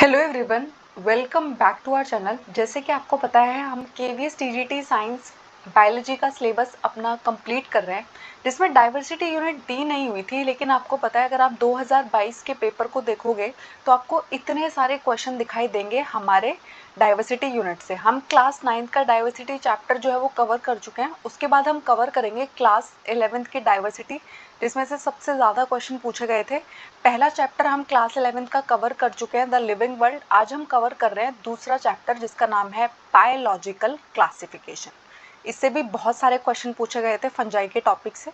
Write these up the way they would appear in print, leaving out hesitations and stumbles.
Hello everyone, welcome back to our channel. जैसे कि आपको पता है हम केवीएस टीजीटी साइंस बायोलॉजी का सिलेबस अपना कंप्लीट कर रहे हैं, जिसमें डाइवर्सिटी यूनिट डी नहीं हुई थी। लेकिन आपको पता है अगर आप 2022 के पेपर को देखोगे तो आपको इतने सारे क्वेश्चन दिखाई देंगे हमारे डाइवर्सिटी यूनिट से। हम क्लास 9th का डाइवर्सिटी चैप्टर जो है वो कवर कर चुके हैं। उसके बाद हम कवर करेंगे क्लास 11th की डाइवर्सिटी, जिसमें से सबसे ज़्यादा क्वेश्चन पूछे गए थे। पहला चैप्टर हम क्लास 11th का कवर कर चुके हैं, द लिविंग वर्ल्ड। आज हम कवर कर रहे हैं दूसरा चैप्टर जिसका नाम है बायोलॉजिकल क्लासिफिकेशन। इससे भी बहुत सारे क्वेश्चन पूछे गए थे फंजाई के टॉपिक से।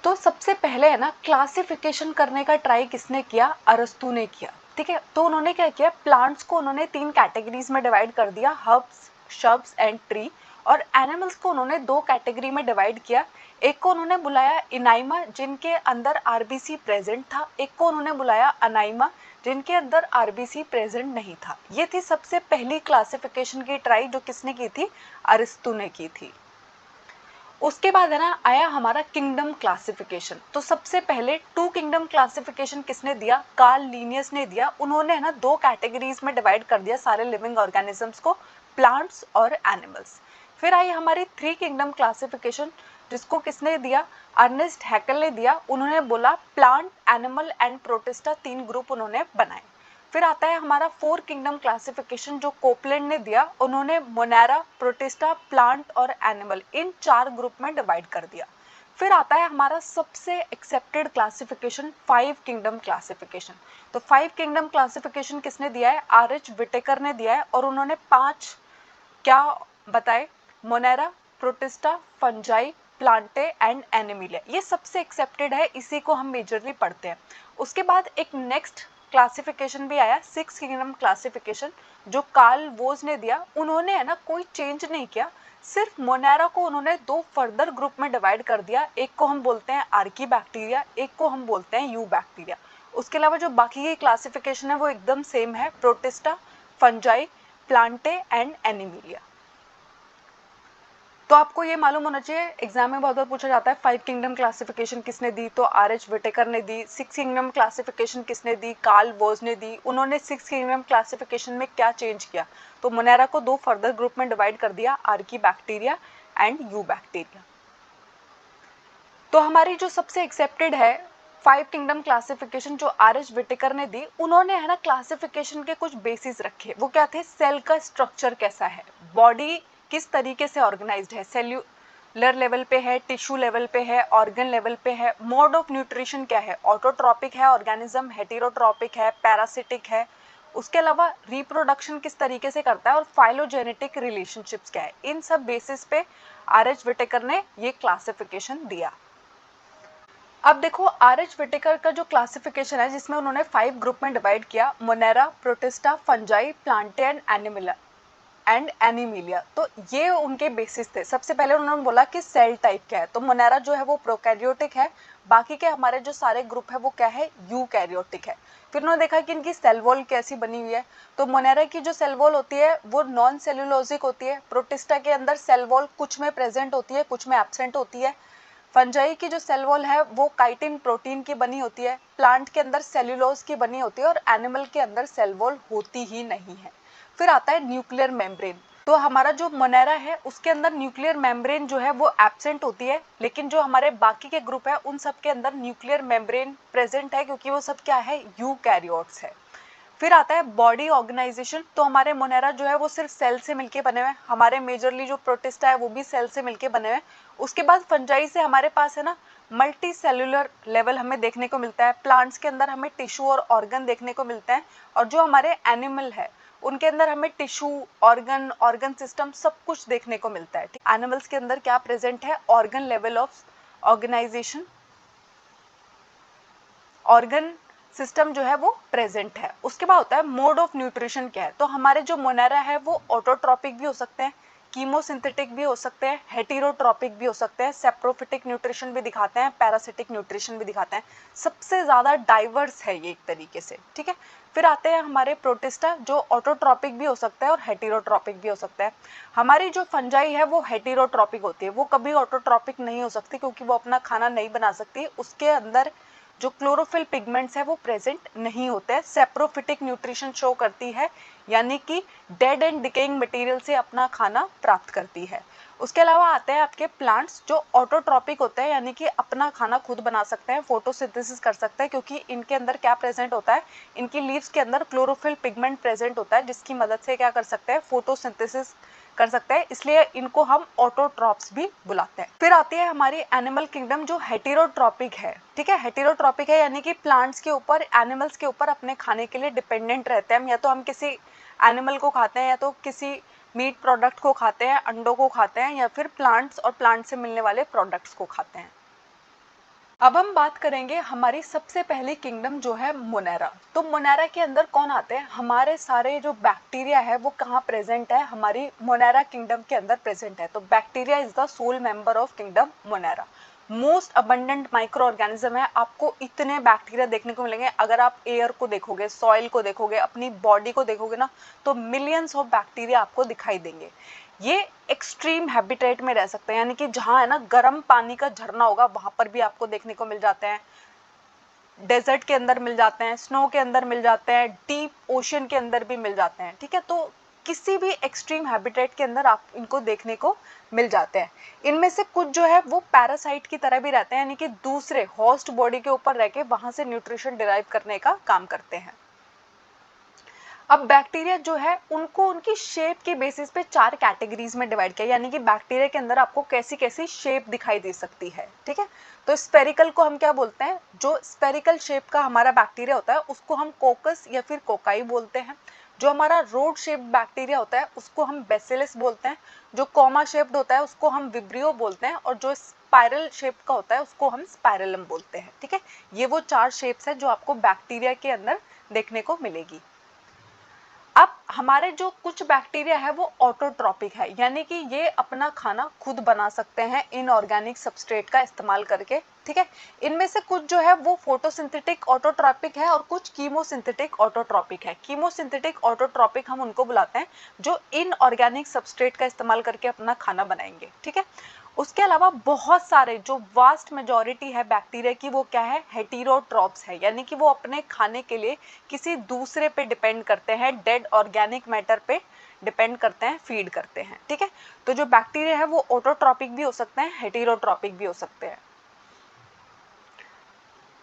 तो सबसे पहले है ना, क्लासिफिकेशन करने का ट्राई किसने किया? अरस्तू ने किया। ठीक है, तो उन्होंने क्या किया, प्लांट्स को उन्होंने 3 कैटेगरीज में डिवाइड कर दिया, हर्ब्स, श्रब्स एंड ट्री। और एनिमल्स को उन्होंने 2 कैटेगरी में डिवाइड किया। एक को उन्होंने बुलाया इनाइमा, जिनके अंदर आरबीसी प्रेजेंट था। एक को उन्होंने बुलाया अनाइमा, जिनके अंदर आरबीसी प्रेजेंट नहीं था। ये थी सबसे पहली क्लासिफिकेशन की ट्राई, जो किसने की थी? अरस्तू ने की थी। उसके बाद है ना आया हमारा किंगडम क्लासिफिकेशन। तो सबसे पहले 2 किंगडम क्लासिफिकेशन किसने दिया? कार्ल लीनियस ने दिया। उन्होंने है ना 2 कैटेगरीज में डिवाइड कर दिया सारे लिविंग ऑर्गेनिजम्स को, प्लांट्स और एनिमल्स। फिर आई हमारी 3 किंगडम क्लासिफिकेशन, जिसको किसने दिया? अर्नेस्ट हैकेल ने दिया। उन्होंने बोला plant, animal and protista 3 group उन्होंने बनाए। फिर आता है हमारा 4 किंगडम क्लासिफिकेशन, जो कोपलैंड ने दिया। उन्होंने मोनेरा, प्रोटिस्टा, प्लांट और एनिमल इन 4 ग्रुप में डिवाइड कर दिया। फिर आता है हमारा सबसे एक्सेप्टेड क्लासिफिकेशन, 5 किंगडम क्लासिफिकेशन। तो 5 किंगडम क्लासिफिकेशन किसने दिया है? आर.एच. विटेकर ने दिया है। और उन्होंने 5 क्या बताए? Monera, protista, fungi, Plantae and Animalia. ये सबसे एक्सेप्टेड है, इसी को हम मेजरली पढ़ते हैं। उसके बाद एक नेक्स्ट क्लासिफिकेशन भी आया, 6 किंगडम क्लासिफिकेशन, जो कार्ल वोज ने दिया। उन्होंने है ना कोई चेंज नहीं किया, सिर्फ मोनेरा को उन्होंने 2 फर्दर ग्रुप में डिवाइड कर दिया। एक को हम बोलते हैं आर्की बैक्टीरिया, एक को हम बोलते हैं यू बैक्टीरिया। उसके अलावा जो बाकी की क्लासिफिकेशन है वो एकदम सेम है, protista, fungi, Plantae and Animalia. तो आपको ये मालूम होना चाहिए, एग्जाम में बहुत बार पूछा जाता है 5 किंगडम क्लासिफिकेशन किसने दी? तो आर.एच. विटेकर ने दी। 6 किंगडम क्लासिफिकेशन किसने दी? कार्ल वोज ने दी। उन्होंने 6 किंगडम क्लासिफिकेशन में क्या चेंज किया? तो मोनेरा को 2 फर्दर ग्रुप में डिवाइड कर दिया, Archie bacteria and you bacteria. तो हमारी जो सबसे एक्सेप्टेड है 5 किंगडम क्लासिफिकेशन, जो आर.एच. विटेकर ने दी, उन्होंने है ना क्लासिफिकेशन के कुछ बेसिस रखे। वो क्या थे? सेल का स्ट्रक्चर कैसा है, बॉडी किस तरीके से ऑर्गेनाइज्ड है, सेल्यूलर लेवल पे है, टिश्यू लेवल पे है, ऑर्गन लेवल पे है, मोड ऑफ न्यूट्रिशन क्या है, ऑटोट्रॉपिक है ऑर्गेनिज्म, हेटेरोट्रॉपिक है, पैरासिटिक है, उसके अलावा रिप्रोडक्शन किस तरीके से करता है, और फाइलोजेनेटिक रिलेशनशिप्स क्या है। इन सब बेसिस पे आर.एच. विटेकर ने ये क्लासिफिकेशन दिया। अब देखो आर.एच. विटेकर का जो क्लासिफिकेशन है, जिसमें उन्होंने 5 ग्रुप में डिवाइड किया, Monera, protista, fungi, Plantae and Animalia. तो ये उनके बेसिस थे। सबसे पहले उन्होंने बोला कि सेल टाइप क्या है, तो मोनेरा जो है वो प्रोकैरियोटिक है, बाकी के हमारे जो सारे ग्रुप है वो क्या है? यूकैरियोटिक है। फिर उन्होंने देखा कि इनकी सेल वॉल कैसी बनी हुई है, तो मोनेरा की जो सेल वॉल होती है वो नॉन सेल्यूलोजिक होती है। प्रोटिस्टा के अंदर सेल वॉल कुछ में प्रेजेंट होती है, कुछ में एब्सेंट होती है। फंजाई की जो सेल वॉल है वो काइटिन प्रोटीन की बनी होती है। प्लांट के अंदर सेल्यूलोज की बनी होती है, और एनिमल के अंदर सेल वॉल होती ही नहीं है। फिर आता है न्यूक्लियर मेम्ब्रेन। तो हमारा जो मोनेरा है उसके अंदर न्यूक्लियर मेम्ब्रेन जो है वो एब्सेंट होती है, लेकिन जो हमारे बाकी के ग्रुप है उन सब के अंदर न्यूक्लियर मेम्ब्रेन प्रेजेंट है, क्योंकि वो सब क्या है? यूकैरियोट्स है। फिर आता है बॉडी ऑर्गेनाइजेशन। तो हमारे मोनेरा जो है वो सिर्फ सेल से मिलके बने हुए हैं, हमारे मेजरली जो प्रोटिस्टा है वो भी सेल से मिलके बने हुए हैं। उसके बाद फंजाई से हमारे पास है ना मल्टी सेल्यूलर लेवल हमें देखने को मिलता है। प्लांट्स के अंदर हमें टिश्यू और ऑर्गन देखने को मिलते हैं, और जो हमारे एनिमल है उनके अंदर हमें टिश्यू, ऑर्गन सिस्टम सब कुछ देखने को मिलता है। एनिमल्स के अंदर क्या प्रेजेंट है? Organ level of organization, organ system जो है वो प्रेजेंट है। उसके बाद होता है मोड ऑफ न्यूट्रिशन क्या है। तो हमारे जो मोनेरा है वो ऑटोट्रॉपिक भी हो सकते हैं, कीमोसिंथेटिक भी हो सकते हैं, हेटेरोट्रॉपिक भी हो सकते हैं, सेप्रोफिटिक न्यूट्रिशन भी दिखाते हैं, पैरासिटिक न्यूट्रिशन भी दिखाते हैं। सबसे ज़्यादा डाइवर्स है ये एक तरीके से। ठीक है, फिर आते हैं हमारे प्रोटिस्टा, जो ऑटोट्रॉपिक भी हो सकता है और हेटेरोट्रॉपिक भी हो सकता है। हमारी जो फंजाई है वो हेटेरोट्रॉपिक होती है, वो कभी ऑटोट्रॉपिक नहीं हो सकती, क्योंकि वो अपना खाना नहीं बना सकती। उसके अंदर जो क्लोरोफिल पिगमेंट्स है वो प्रेजेंट नहीं होते हैं। सेप्रोफिटिक न्यूट्रिशन शो करती है, यानी कि डेड एंड डिकेइंग मटेरियल से अपना खाना प्राप्त करती है। उसके अलावा आते हैं आपके प्लांट्स जो ऑटोट्रॉपिक होते हैं, यानी कि अपना खाना खुद बना सकते हैं, फोटोसिंथेसिस कर सकते हैं, क्योंकि इनके अंदर क्या प्रेजेंट होता है, इनकी लीव्स के अंदर क्लोरोफिल पिगमेंट प्रेजेंट होता है, जिसकी मदद से क्या कर सकते हैं, फोटोसिंथेसिस कर सकते हैं, इसलिए इनको हम ऑटोट्रॉप्स भी बुलाते हैं। फिर आती है हमारी एनिमल किंगडम जो हेटेरोट्रॉपिक है। ठीक है, हेटेरोट्रॉपिक है यानी कि प्लांट्स के ऊपर, एनिमल्स के ऊपर अपने खाने के लिए डिपेंडेंट रहते हैं। या तो हम किसी एनिमल को खाते हैं, या तो किसी मीट प्रोडक्ट को खाते हैं, अंडों को खाते हैं, या फिर प्लांट्स और प्लांट से मिलने वाले प्रोडक्ट्स को खाते हैं। अब हम बात करेंगे हमारी सबसे पहली किंगडम जो है मोनेरा। तो मोनेरा के अंदर कौन आते हैं, हमारे सारे जो बैक्टीरिया है वो कहाँ प्रेजेंट है, हमारी मोनेरा किंगडम के अंदर प्रेजेंट है। तो bacteria is the sole member of kingdom Monera. Most abundant micro organism है। आपको इतने बैक्टीरिया देखने को मिलेंगे, अगर आप एयर को देखोगे, सॉइल को देखोगे, अपनी बॉडी को देखोगे ना, तो मिलियंस ऑफ बैक्टीरिया आपको दिखाई देंगे। ये एक्सट्रीम हैबिटेट में रह सकते हैं, यानी कि जहाँ है ना गर्म पानी का झरना होगा वहां पर भी आपको देखने को मिल जाते हैं, डेजर्ट के अंदर मिल जाते हैं, स्नो के अंदर मिल जाते हैं, डीप ओशन के अंदर भी मिल जाते हैं। ठीक है, तो किसी भी एक्सट्रीम हैबिटेट के अंदर आप इनको देखने को मिल जाते हैं। इनमें से कुछ जो है वो पैरासाइट की तरह भी रहते हैं, यानी कि दूसरे होस्ट बॉडी के ऊपर रह के वहां से न्यूट्रिशन डिराइव करने का काम करते हैं। अब बैक्टीरिया जो है उनको उनकी शेप के बेसिस पे 4 कैटेगरीज में डिवाइड किया, यानी कि बैक्टीरिया के अंदर आपको कैसी कैसी शेप दिखाई दे सकती है। ठीक है, तो स्पेरिकल को हम क्या बोलते हैं, जो स्पेरिकल शेप का हमारा बैक्टीरिया होता है उसको हम कोकस या फिर कोकाई बोलते हैं। जो हमारा रोड शेप बैक्टीरिया होता है उसको हम बेसिलस बोलते हैं। जो कॉमा शेप्ड होता है उसको हम विब्रियो बोलते हैं, और जो स्पाइरल शेप का होता है उसको हम स्पाइरलम बोलते हैं। ठीक है, ये वो 4 शेप्स हैं जो आपको बैक्टीरिया के अंदर देखने को मिलेगी। अब हमारे जो कुछ बैक्टीरिया है वो ऑटोट्रॉपिक है, यानी कि ये अपना खाना खुद बना सकते हैं इनऑर्गेनिक सबस्ट्रेट का इस्तेमाल करके। ठीक है, इनमें से कुछ जो है वो फोटोसिंथेटिक ऑटोट्रॉपिक है और कुछ कीमोसिंथेटिक ऑटोट्रॉपिक है। कीमोसिंथेटिक ऑटोट्रॉपिक हम उनको बुलाते हैं जो इनऑर्गेनिक सबस्ट्रेट का इस्तेमाल करके अपना खाना बनाएंगे। ठीक है, उसके अलावा बहुत सारे जो वास्ट मेजॉरिटी है बैक्टीरिया की वो क्या है, हेटेरोट्रॉप्स है, यानी कि वो अपने खाने के लिए किसी दूसरे पे डिपेंड करते हैं, डेड ऑर्गेनिक मैटर पे डिपेंड करते हैं, फीड करते हैं। ठीक है, तो जो बैक्टीरिया है वो ऑटोट्रॉपिक भी हो सकते हैं, हेटेरोट्रॉपिक भी हो सकते हैं।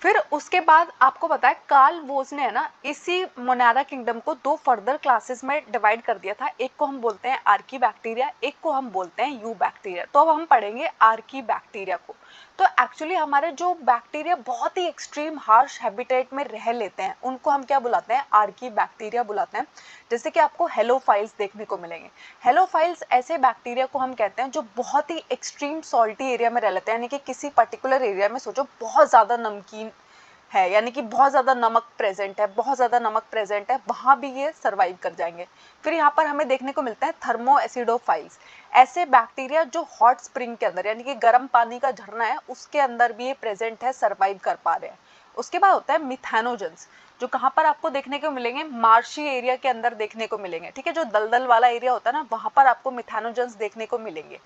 फिर उसके बाद आपको पता है कार्ल वोज ने है ना इसी मोनेरा किंगडम को 2 फर्दर क्लासेस में डिवाइड कर दिया था। एक को हम बोलते हैं आर्की बैक्टीरिया, एक को हम बोलते हैं यू बैक्टीरिया। तो अब हम पढ़ेंगे आर्की बैक्टीरिया को। तो एक्चुअली हमारे जो बैक्टीरिया बहुत ही एक्सट्रीम हार्श हैबिटेट में रह लेते हैं उनको हम क्या बुलाते हैं, आर्की बैक्टीरिया बुलाते हैं। जैसे कि आपको हेलोफाइल्स देखने को मिलेंगे। हेलोफाइल्स ऐसे बैक्टीरिया को हम कहते हैं जो बहुत ही एक्सट्रीम सॉल्टी एरिया में रह लेते हैं, यानी कि किसी पर्टिकुलर एरिया में सोचो बहुत ज़्यादा नमकीन है, यानी कि बहुत ज़्यादा नमक प्रेजेंट है, बहुत ज़्यादा नमक प्रेजेंट है, वहाँ भी ये सर्वाइव कर जाएंगे। फिर यहाँ पर हमें देखने को मिलता है थर्मो एसिडोफाइल्स, ऐसे बैक्टीरिया जो हॉट स्प्रिंग के अंदर, यानी कि गर्म पानी का झरना है उसके अंदर भी ये प्रेजेंट है, सर्वाइव कर पा रहे हैं। उसके बाद होता है मिथेनोजेंस, जो कहाँ पर आपको देखने को मिलेंगे, मार्शी एरिया के अंदर देखने को मिलेंगे। ठीक है, जो दलदल वाला एरिया होता है ना वहाँ पर आपको मिथेनोजेंस देखने को मिलेंगे।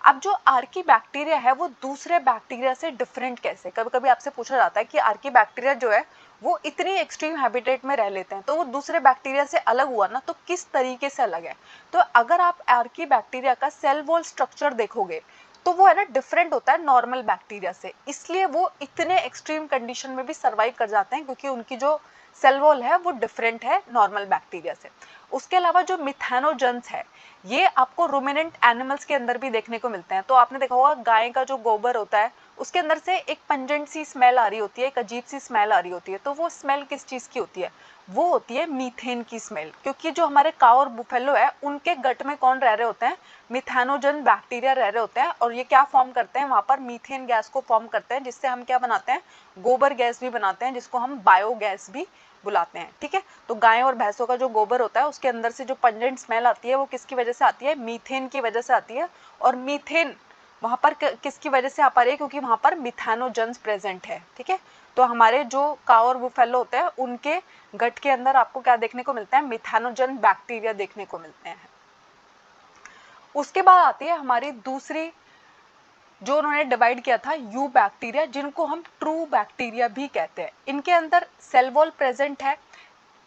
अब जो आर्की बैक्टीरिया है वो दूसरे बैक्टीरिया से डिफरेंट कैसे, कभी कभी आपसे पूछा जाता है कि आर्की बैक्टीरिया जो है वो इतनी एक्सट्रीम हैबिटेट में रह लेते हैं तो वो दूसरे बैक्टीरिया से अलग हुआ ना, तो किस तरीके से अलग है। तो अगर आप आर्की बैक्टीरिया का सेल वॉल स्ट्रक्चर देखोगे तो वो है ना डिफरेंट होता है नॉर्मल बैक्टीरिया से, इसलिए वो इतने एक्सट्रीम कंडीशन में भी सर्वाइव कर जाते हैं क्योंकि उनकी जो सेल वॉल है वो डिफरेंट है नॉर्मल बैक्टीरिया से। उसके अलावा जो मिथेनोजेंस है ये आपको रूमिनेंट एनिमल्स के अंदर भी देखने को मिलते हैं। तो आपने देखा होगा गाय का जो गोबर होता है उसके अंदर से एक पंजेंट सी स्मेल आ रही होती है, एक अजीब सी स्मेल आ रही होती है। तो वो स्मेल किस चीज़ की होती है, वो होती है मीथेन की स्मेल, क्योंकि जो हमारे काऊ और बुफेलो है उनके गट में कौन रह रहे होते हैं, मिथेनोजन बैक्टीरिया रह रहे होते हैं, और ये क्या फॉर्म करते हैं, वहाँ पर मीथेन गैस को फॉर्म करते हैं, जिससे हम क्या बनाते हैं, गोबर गैस भी बनाते हैं, जिसको हम बायोगैस भी बुलाते हैं। ठीक है, तो गाय और भैंसों का जो गोबर होता है उसके अंदर से जो पंजेंट स्मेल आती है वो किसकी वजह से आती है, मीथेन की वजह से आती है। और मीथेन वहाँ पर किसकी वजह से आ पा रही है, क्योंकि वहाँ पर मिथेनोजेंस प्रेजेंट है। ठीक है, तो हमारे जो काऊ और बुफेलो होते हैं उनके गट के अंदर आपको क्या देखने को मिलता है, मिथेनोजन बैक्टीरिया देखने को मिलते हैं। उसके बाद आती है हमारी दूसरी जो उन्होंने डिवाइड किया था यू बैक्टीरिया, जिनको हम ट्रू बैक्टीरिया भी कहते हैं। इनके अंदर सेल वॉल प्रेजेंट है।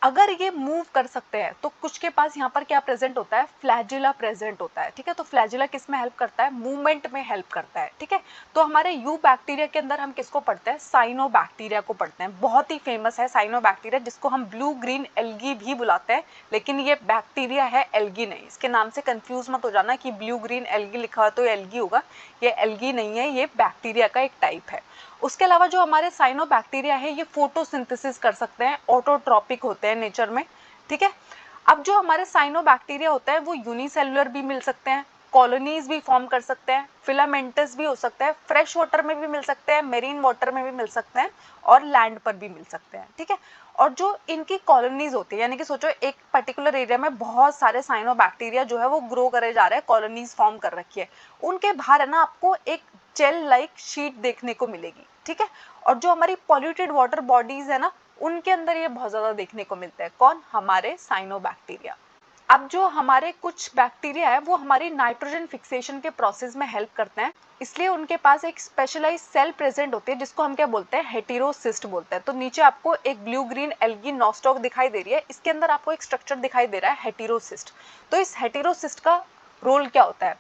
अगर ये मूव कर सकते हैं तो कुछ के पास यहाँ पर क्या प्रेजेंट होता है, फ्लैजिला प्रेजेंट होता है। ठीक है, तो फ्लैजिला किस में हेल्प करता है, मूवमेंट में हेल्प करता है। ठीक है, तो हमारे यू बैक्टीरिया के अंदर हम किसको पढ़ते हैं, साइनो बैक्टीरिया को पढ़ते हैं। बहुत ही फेमस है साइनो बैक्टीरिया, जिसको हम ब्लू ग्रीन एल्गी भी बुलाते हैं, लेकिन ये बैक्टीरिया है, एल्गी नहीं। इसके नाम से कंफ्यूज मत हो जाना कि ब्लू ग्रीन एल्गी लिखा हुआ तो एल्गी होगा, ये एल्गी नहीं है, ये बैक्टीरिया का एक टाइप है। उसके अलावा जो हमारे साइनो बैक्टीरिया है ये फोटोसिंथेसिस कर सकते हैं, ऑटोट्रॉपिक होते हैं नेचर में। ठीक है, अब जो हमारे साइनो बैक्टीरिया होते हैं वो यूनिसेलुलर भी मिल सकते हैं, कॉलोनीज भी फॉर्म कर सकते हैं, फिलामेंटस भी हो सकते हैं, फ्रेश वाटर में भी मिल सकते हैं, मेरीन वाटर में भी मिल सकते हैं, और लैंड पर भी मिल सकते हैं। ठीक है, और जो इनकी कॉलोनीज होती है, यानी कि सोचो एक पर्टिकुलर एरिया में बहुत सारे साइनो बैक्टीरिया जो है वो ग्रो करे जा रहे हैं, कॉलोनीज फॉर्म कर रखी है, उनके बाहर है ना आपको एक जेल लाइक शीट देखने को मिलेगी। ठीक है, और जो हमारी पॉल्यूटेड वाटर बॉडीज है ना, उनके अंदर ये बहुत ज्यादा देखने को मिलते हैं। कौन, हमारे साइनो बैक्टीरिया। अब जो हमारे कुछ बैक्टीरिया है वो हमारी नाइट्रोजन फिक्सेशन के प्रोसेस में हेल्प करते हैं, इसलिए उनके पास एक स्पेशलाइज सेल प्रेजेंट होती है, जिसको हम क्या बोलते हैं, हेटेरोसिस्ट बोलते हैं। तो नीचे आपको एक ब्लू ग्रीन एल्गी नॉस्टॉक दिखाई दे रही है, इसके अंदर आपको एक स्ट्रक्चर दिखाई दे रहा है, हेटेरोसिस्ट। तो इस हेटेरोसिस्ट का रोल क्या होता है,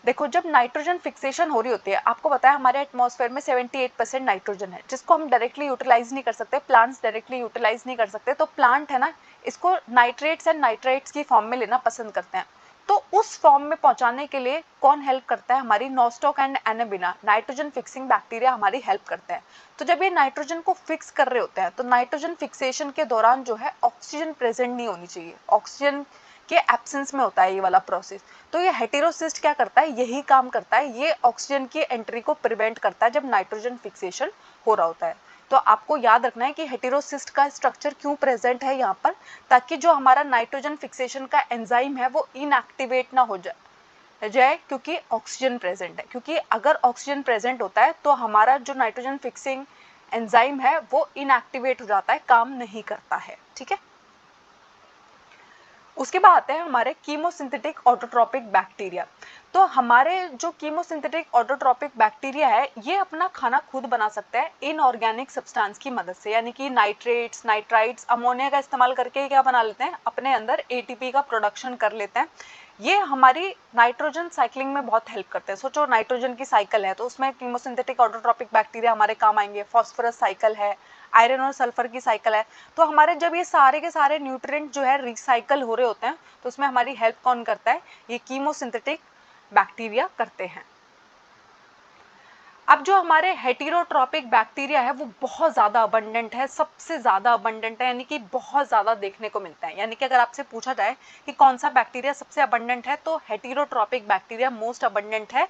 देखो जब नाइट्रोजन फिक्सेशन हो रही होती है, आपको पता है हमारे एटमॉस्फेयर में 78% नाइट्रोजन है, जिसको हम डायरेक्टली यूटिलाइज नहीं कर सकते, प्लांट्स डायरेक्टली यूटिलाइज नहीं कर सकते। तो प्लांट है ना, इसको नाइट्रेट्स एंड नाइट्राइट्स की फॉर्म में लेना पसंद करते हैं। तो उस फॉर्म में पहुंचाने के लिए कौन हेल्प करता है, हमारी nostoc and Anabaena nitrogen fixing bacteria हमारी हेल्प करते हैं। तो जब ये नाइट्रोजन को फिक्स कर रहे होते हैं, तो नाइट्रोजन फिक्सेशन के दौरान जो है ऑक्सीजन प्रेजेंट नहीं होनी चाहिए, ऑक्सीजन के एब्सेंस में होता है ये वाला प्रोसेस। तो ये हेटेरोसिस्ट क्या करता है, यही काम करता है, ये ऑक्सीजन की एंट्री को प्रिवेंट करता है जब नाइट्रोजन फिक्सेशन हो रहा होता है। तो आपको याद रखना है कि हेटेरोसिस्ट का स्ट्रक्चर क्यों प्रेजेंट है यहाँ पर, ताकि जो हमारा नाइट्रोजन फिक्सेशन का एंजाइम है वो इनएक्टिवेट ना हो जाए, क्योंकि ऑक्सीजन प्रेजेंट है। क्योंकि अगर ऑक्सीजन प्रेजेंट होता है तो हमारा जो नाइट्रोजन फिक्सिंग एंजाइम है वो इनएक्टिवेट हो जाता है, काम नहीं करता है। ठीक है, उसके बाद आते हैं हमारे कीमोसिंथेटिक ऑटोट्रॉपिक बैक्टीरिया। तो हमारे जो कीमोसिंथेटिक ऑटोट्रॉपिक बैक्टीरिया है ये अपना खाना खुद बना सकते हैं इनऑर्गेनिक सब्सटेंस की मदद से, यानी कि नाइट्रेट्स, नाइट्राइट्स, अमोनिया का इस्तेमाल करके क्या बना लेते हैं, अपने अंदर एटीपी का प्रोडक्शन कर लेते हैं। ये हमारी नाइट्रोजन साइक्लिंग में बहुत हेल्प करते हैं। सोचो नाइट्रोजन की साइकिल है तो उसमें कीमोसिंथेटिक ऑटोट्रॉपिक बैक्टीरिया हमारे काम आएंगे, फॉस्फोरस साइकिल है, आयरन और सल्फर की साइकिल है। तो हमारे जब ये सारे के सारे न्यूट्रिएंट जो है रिसाइकल हो रहे होते हैं तो उसमें हमारी हेल्प कौन करता है, ये कीमोसिंथेटिक बैक्टीरिया करते हैं। अब जो हमारे हेटेरोट्रॉपिक बैक्टीरिया है वो बहुत ज़्यादा अबंडेंट है, सबसे ज़्यादा अबंडेंट है, यानी कि बहुत ज़्यादा देखने को मिलता है। यानी कि अगर आपसे पूछा जाए कि कौन सा बैक्टीरिया सबसे अबंडेंट है तो हेटेरोट्रॉपिक बैक्टीरिया मोस्ट अबंडेंट है।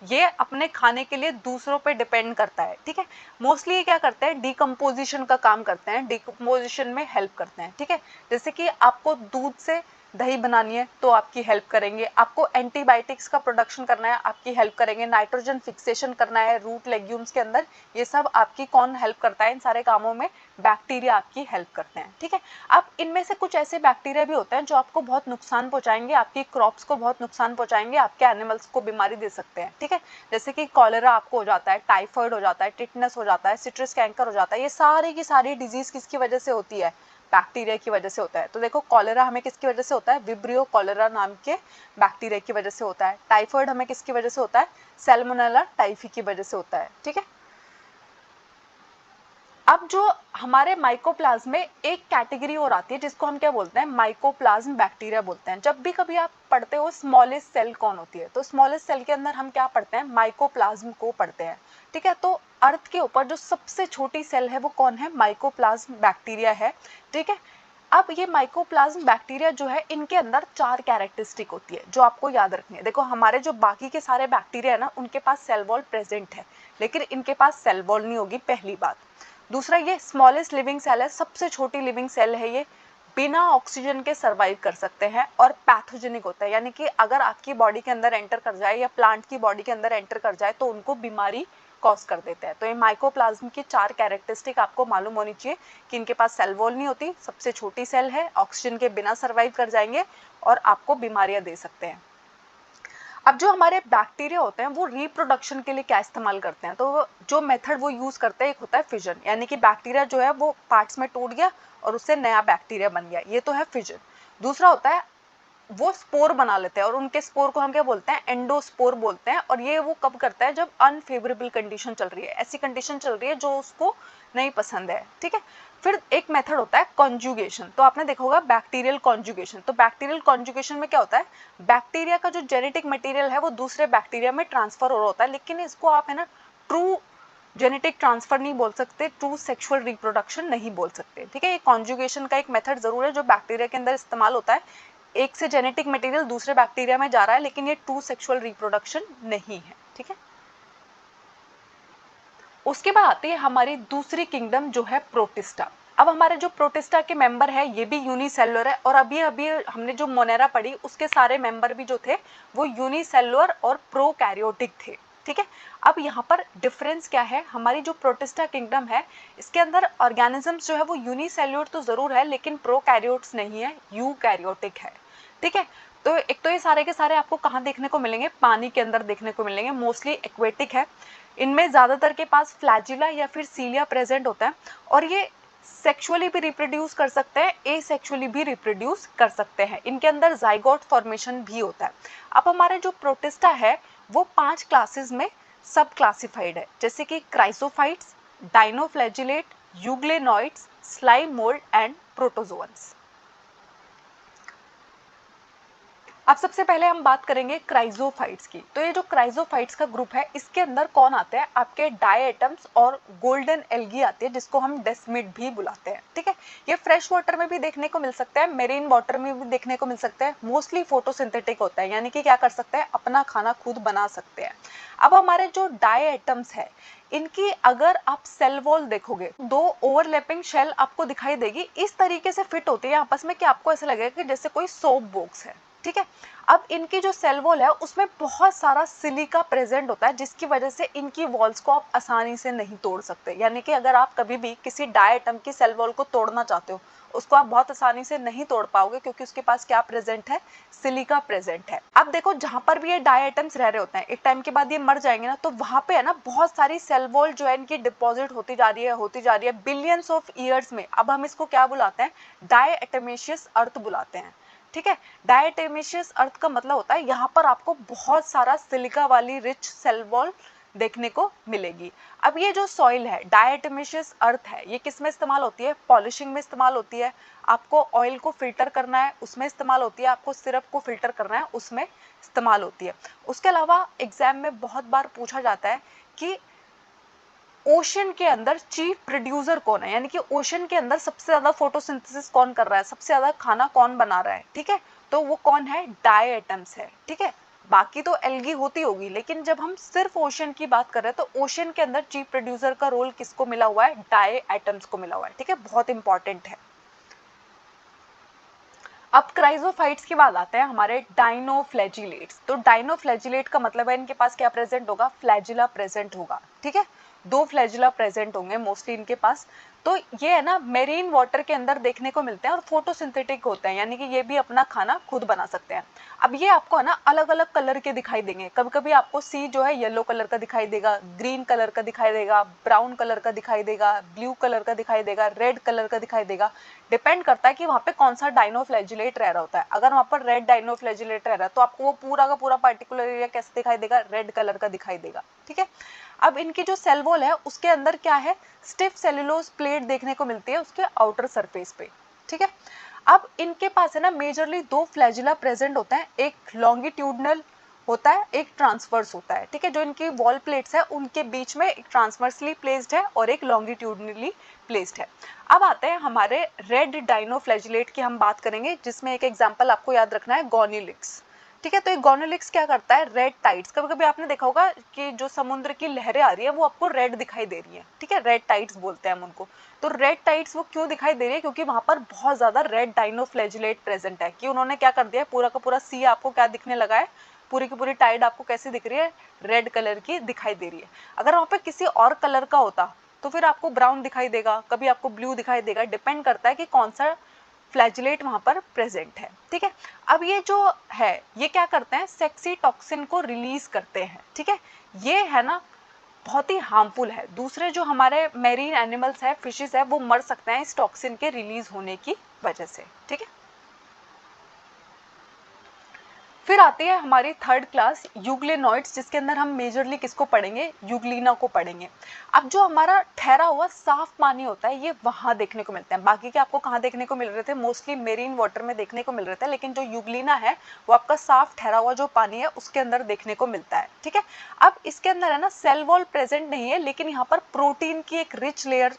ये अपने खाने के लिए दूसरों पे डिपेंड करता है। ठीक है, मोस्टली ये क्या करते हैं, डिकम्पोजिशन का काम करते हैं, डिकम्पोजिशन में हेल्प करते हैं। ठीक है, जैसे कि आपको दूध से दही बनानी है तो आपकी हेल्प करेंगे, आपको एंटीबायोटिक्स का प्रोडक्शन करना है आपकी हेल्प करेंगे, नाइट्रोजन फिक्सेशन करना है रूट लेग्यूम्स के अंदर, ये सब आपकी कौन हेल्प करता है, इन सारे कामों में बैक्टीरिया आपकी हेल्प करते हैं। ठीक है, अब इनमें से कुछ ऐसे बैक्टीरिया भी होते हैं जो आपको बहुत नुकसान पहुंचाएंगे, आपकी क्रॉप्स को बहुत नुकसान पहुंचाएंगे, आपके एनिमल्स को बीमारी दे सकते हैं। ठीक है, जैसे कि कॉलेरा आपको हो जाता है, टाइफाइड हो जाता है, टिटनस हो जाता है, सिट्रस कैंकर हो जाता है, ये सारी की सारी डिजीज किसकी वजह से होती है, बैक्टीरिया की वजह से होता है। तो देखो कॉलेरा हमें किसकी वजह से होता है, विब्रियो कॉलेरा नाम के बैक्टीरिया की वजह से होता है। टाइफाइड हमें किसकी वजह से होता है, सैल्मोनेला टाइफी की वजह से होता है। ठीक है, अब जो हमारे माइकोप्लाज्म में एक कैटेगरी और आती है जिसको हम क्या बोलते हैं, माइकोप्लाज्म बैक्टीरिया बोलते हैं। जब भी कभी आप पढ़ते हो स्मॉलेस्ट सेल कौन होती है, तो स्मॉलेस्ट सेल के अंदर हम क्या पढ़ते हैं, माइकोप्लाज्म को पढ़ते हैं। ठीक है, तो अर्थ के ऊपर जो सबसे छोटी सेल है वो कौन है, माइकोप्लाज्म बैक्टीरिया है। ठीक है, अब ये माइकोप्लाज्म बैक्टीरिया जो है इनके अंदर 4 कैरेक्टरिस्टिक होती है जो आपको याद रखनी है। देखो हमारे जो बाकी के सारे बैक्टीरिया है ना उनके पास सेल वॉल प्रेजेंट है, लेकिन इनके पास सेल वॉल नहीं होगी, पहली बात। दूसरा, ये स्मॉलेस्ट लिविंग सेल है, सबसे छोटी लिविंग सेल है, ये बिना ऑक्सीजन के सर्वाइव कर सकते हैं और पैथोजेनिक होता है, यानी कि अगर आपकी बॉडी के अंदर एंटर कर जाए या प्लांट की बॉडी के अंदर एंटर कर जाए तो उनको बीमारी कॉज कर देते हैं। तो ये माइकोप्लाज्म की 4 कैरेक्टरिस्टिक आपको मालूम होनी चाहिए कि इनके पास सेल वॉल नहीं होती, सबसे छोटी सेल है, ऑक्सीजन के बिना सर्वाइव कर जाएंगे और आपको बीमारियां दे सकते हैं। अब जो हमारे बैक्टीरिया होते हैं वो रिप्रोडक्शन के लिए क्या इस्तेमाल करते हैं, तो जो मेथड वो यूज़ करते हैं एक होता है फिजन, यानी कि बैक्टीरिया जो है वो पार्ट्स में टूट गया और उससे नया बैक्टीरिया बन गया, ये तो है फिजन। दूसरा होता है वो स्पोर बना लेते हैं और उनके स्पोर को हम क्या बोलते हैं, एंडोस्पोर बोलते हैं, और ये वो कब करता है, जब अनफेवरेबल कंडीशन चल रही है, ऐसी कंडीशन चल रही है जो उसको नहीं पसंद है, ठीक है। फिर एक मेथड होता है कॉन्जुगेशन, तो आपने देखा होगा बैक्टीरियल कॉन्जुगेशन। तो बैक्टीरियल कॉन्जुगेशन में क्या होता है, बैक्टीरिया का जो जेनेटिक मटेरियल है वो दूसरे बैक्टीरिया में ट्रांसफर हो रहा होता है, लेकिन इसको आप है ना ट्रू जेनेटिक ट्रांसफर नहीं बोल सकते, ट्रू सेक्सुअल रिप्रोडक्शन नहीं बोल सकते, ठीक है। ये कॉन्जुगेशन का एक मेथड जरूर है जो बैक्टीरिया के अंदर इस्तेमाल होता है, एक से जेनेटिक मटेरियल दूसरे बैक्टीरिया में जा रहा है, लेकिन ये ट्रू सेक्सुअल रिप्रोडक्शन नहीं है, ठीक है। उसके बाद आती है हमारी दूसरी किंगडम जो है प्रोटिस्टा। अब हमारे जो प्रोटिस्टा के मेंबर है ये भी यूनिसेलुलर है, और अभी अभी हमने जो मोनेरा पढ़ी उसके सारे मेंबर भी जो थे वो यूनिसेलुलर और प्रोकैरियोटिक थे, ठीक है। अब यहाँ पर डिफरेंस क्या है, हमारी जो प्रोटिस्टा किंगडम है इसके अंदर ऑर्गेनिजम्स जो है वो यूनिसेलुलर तो जरूर है लेकिन प्रोकैरियोट्स नहीं है, यूकैरियोटिक है, ठीक है। तो एक तो ये सारे के सारे आपको कहाँ देखने को मिलेंगे, पानी के अंदर देखने को मिलेंगे, मोस्टली एक्वेटिक है। इनमें ज़्यादातर के पास फ्लैजिला या फिर सीलिया प्रेजेंट होता है, और ये सेक्सुअली भी रिप्रोड्यूस कर सकते हैं, एसेक्सुअली भी रिप्रोड्यूस कर सकते हैं। इनके अंदर जाइगोट फॉर्मेशन भी होता है। अब हमारे जो प्रोटिस्टा है वो 5 क्लासेस में सब क्लासिफाइड है, जैसे कि chrysophytes, dinoflagellate, euglenoids, slime mould and protozoans. अब सबसे पहले हम बात करेंगे क्राइजोफाइट्स की। तो ये जो क्राइजोफाइट्स का ग्रुप है इसके अंदर कौन आते हैं, आपके डायटम्स और गोल्डन एल्गी आती है, जिसको हम डेस्मिड भी बुलाते हैं, ठीक है। ये फ्रेश वाटर में भी देखने को मिल सकता है, मेरीन वाटर में भी देखने को मिल सकता है, मोस्टली फोटोसिंथेटिक होता है, यानी कि क्या कर सकते हैं, अपना खाना खुद बना सकते हैं। अब हमारे जो डायटम्स है इनकी अगर आप सेल वॉल देखोगे, 2 ओवरलैपिंग शेल आपको दिखाई देगी, इस तरीके से फिट होती है आपस में कि आपको ऐसा लगेगा कि जैसे कोई सोप बॉक्स है, ठीक है। अब इनकी जो सेल वॉल है उसमें बहुत सारा सिलिका प्रेजेंट होता है, जिसकी वजह से इनकी वॉल्स को आप आसानी से नहीं तोड़ सकते, यानी कि अगर आप कभी भी किसी डायटम की सेल वॉल को तोड़ना चाहते हो उसको आप बहुत आसानी से नहीं तोड़ पाओगे, क्योंकि उसके पास क्या प्रेजेंट है, सिलिका प्रेजेंट है। अब देखो जहां पर भी ये डायटम्स रह रहे होते हैं, एक टाइम के बाद ये मर जाएंगे ना, तो वहां पे है ना बहुत सारी सेल वॉल जो है इनकी डिपॉजिट होती जा रही है बिलियंस ऑफ ईयर्स में। अब हम इसको क्या बुलाते हैं, डायटमेशियस अर्थ बुलाते हैं, ठीक है। डायटेमिशियस अर्थ का मतलब होता है यहाँ पर आपको बहुत सारा सिलिका वाली रिच सेल वॉल देखने को मिलेगी। अब ये जो सॉइल है, डायटेमिशियस अर्थ है, ये किस में इस्तेमाल होती है, पॉलिशिंग में इस्तेमाल होती है, आपको ऑयल को फिल्टर करना है उसमें इस्तेमाल होती है, आपको सिरप को फिल्टर करना है उसमें इस्तेमाल होती है। उसके अलावा एग्जाम में बहुत बार पूछा जाता है कि ओशन के अंदर चीफ प्रोड्यूसर कौन है, यानी कि ओशन के अंदर सबसे ज्यादा फोटोसिंथेसिस कौन कर रहा है, सबसे ज्यादा खाना कौन बना रहा है, ठीक है। तो वो कौन है, डायटम्स है, ठीक है। बाकी तो एल्गी होती होगी, लेकिन जब हम सिर्फ ओशन की बात कर रहे हैं तो ओशन के अंदर चीफ प्रोड्यूसर का रोल किसको मिला हुआ है, डायटम्स को मिला हुआ है, ठीक है, बहुत इंपॉर्टेंट है। अब क्राइजोफाइट्स के बाद आते हैं हमारे डाइनोफ्लैजिलेट्स। तो डाइनोफ्लैजिलेट का मतलब है इनके पास क्या प्रेजेंट होगा, फ्लैजिला प्रेजेंट होगा, ठीक है। 2 फ्लैजिला प्रेजेंट होंगे मोस्टली इनके पास। तो ये है ना मेरीन वाटर के अंदर देखने को मिलते हैं और फोटोसिंथेटिक होते हैं, यानी कि ये भी अपना खाना खुद बना सकते हैं। अब ये आपको है ना अलग अलग कलर के दिखाई देंगे, कभी कभी आपको सी जो है येलो कलर का दिखाई देगा, ग्रीन कलर का दिखाई देगा, ब्राउन कलर का दिखाई देगा, ब्लू कलर का दिखाई देगा, रेड कलर का दिखाई देगा। डिपेंड करता है कि वहाँ पे कौन सा डाइनोफ्लैजिलेट रह रहा होता है। अगर वहाँ पर रेड डाइनोफ्लैजिलेट रह रहा है तो आपको वो पूरा का पूरा पार्टिकुलर एरिया कैसे दिखाई देगा, रेड कलर का दिखाई देगा, ठीक है। अब इनकी जो सेल वॉल है उसके अंदर क्या है, स्टिफ सेलुलोज प्लेट देखने को मिलती है उसके आउटर सरफेस पे, ठीक है। अब इनके पास है ना मेजरली 2 फ्लैजिला प्रेजेंट होता है, एक लॉन्गिट्यूडनल होता है, एक ट्रांसवर्स होता है, ठीक है। जो इनकी वॉल प्लेट्स है उनके बीच में एक ट्रांसवर्सली प्लेस्ड है और एक लॉन्गिट्यूडनली प्लेस्ड है। अब आते हैं हमारे रेड डाइनोफ्लैजिलेट की हम बात करेंगे, जिसमें एक एग्जांपल आपको याद रखना है, गोनिलिक्स, ठीक है। तो ये गोनिलिक्स क्या करता है, रेड टाइड्स, कभी कभी आपने देखा होगा कि जो समुद्र की लहरें आ रही है वो आपको रेड दिखाई दे रही है, ठीक है, रेड टाइड्स बोलते हैं हम उनको। तो रेड टाइड्स वो क्यों दिखाई दे रही है, क्योंकि वहां पर बहुत ज्यादा रेड डाइनोफ्लैजिलेट प्रेजेंट है, कि उन्होंने क्या कर दिया है, पूरा का पूरा सी आपको क्या दिखने लगा है, पूरी की पूरी टाइड आपको कैसी दिख रही है, रेड कलर की दिखाई दे रही है। अगर वहां पे किसी और कलर का होता तो फिर आपको ब्राउन दिखाई देगा, कभी आपको ब्लू दिखाई देगा, डिपेंड करता है कि कौन सा फ्लैजिलेट वहां पर प्रेजेंट है, ठीक है। अब ये जो है ये क्या करते हैं, सेक्सी टॉक्सिन को रिलीज करते हैं, ठीक है। ये है ना बहुत ही हार्मफुल है, दूसरे जो हमारे मेरीन एनिमल्स है, फिशेस है, वो मर सकते हैं इस टॉक्सिन के रिलीज होने की वजह से, ठीक है। फिर आती है हमारी थर्ड क्लास यूग्लिनॉइड्स, जिसके अंदर हम मेजरली किसको पढ़ेंगे, यूग्लिना को पढ़ेंगे। अब जो हमारा ठहरा हुआ साफ पानी होता है ये वहां देखने को मिलता है, बाकी के आपको कहाँ देखने को मिल रहे थे, मोस्टली मेरीन वाटर में देखने को मिल रहे थे, लेकिन जो यूग्लिना है वो आपका साफ ठहरा हुआ जो पानी है उसके अंदर देखने को मिलता है, ठीक है। अब इसके अंदर है ना सेल वॉल प्रेजेंट नहीं है, लेकिन यहाँ पर प्रोटीन की एक रिच लेयर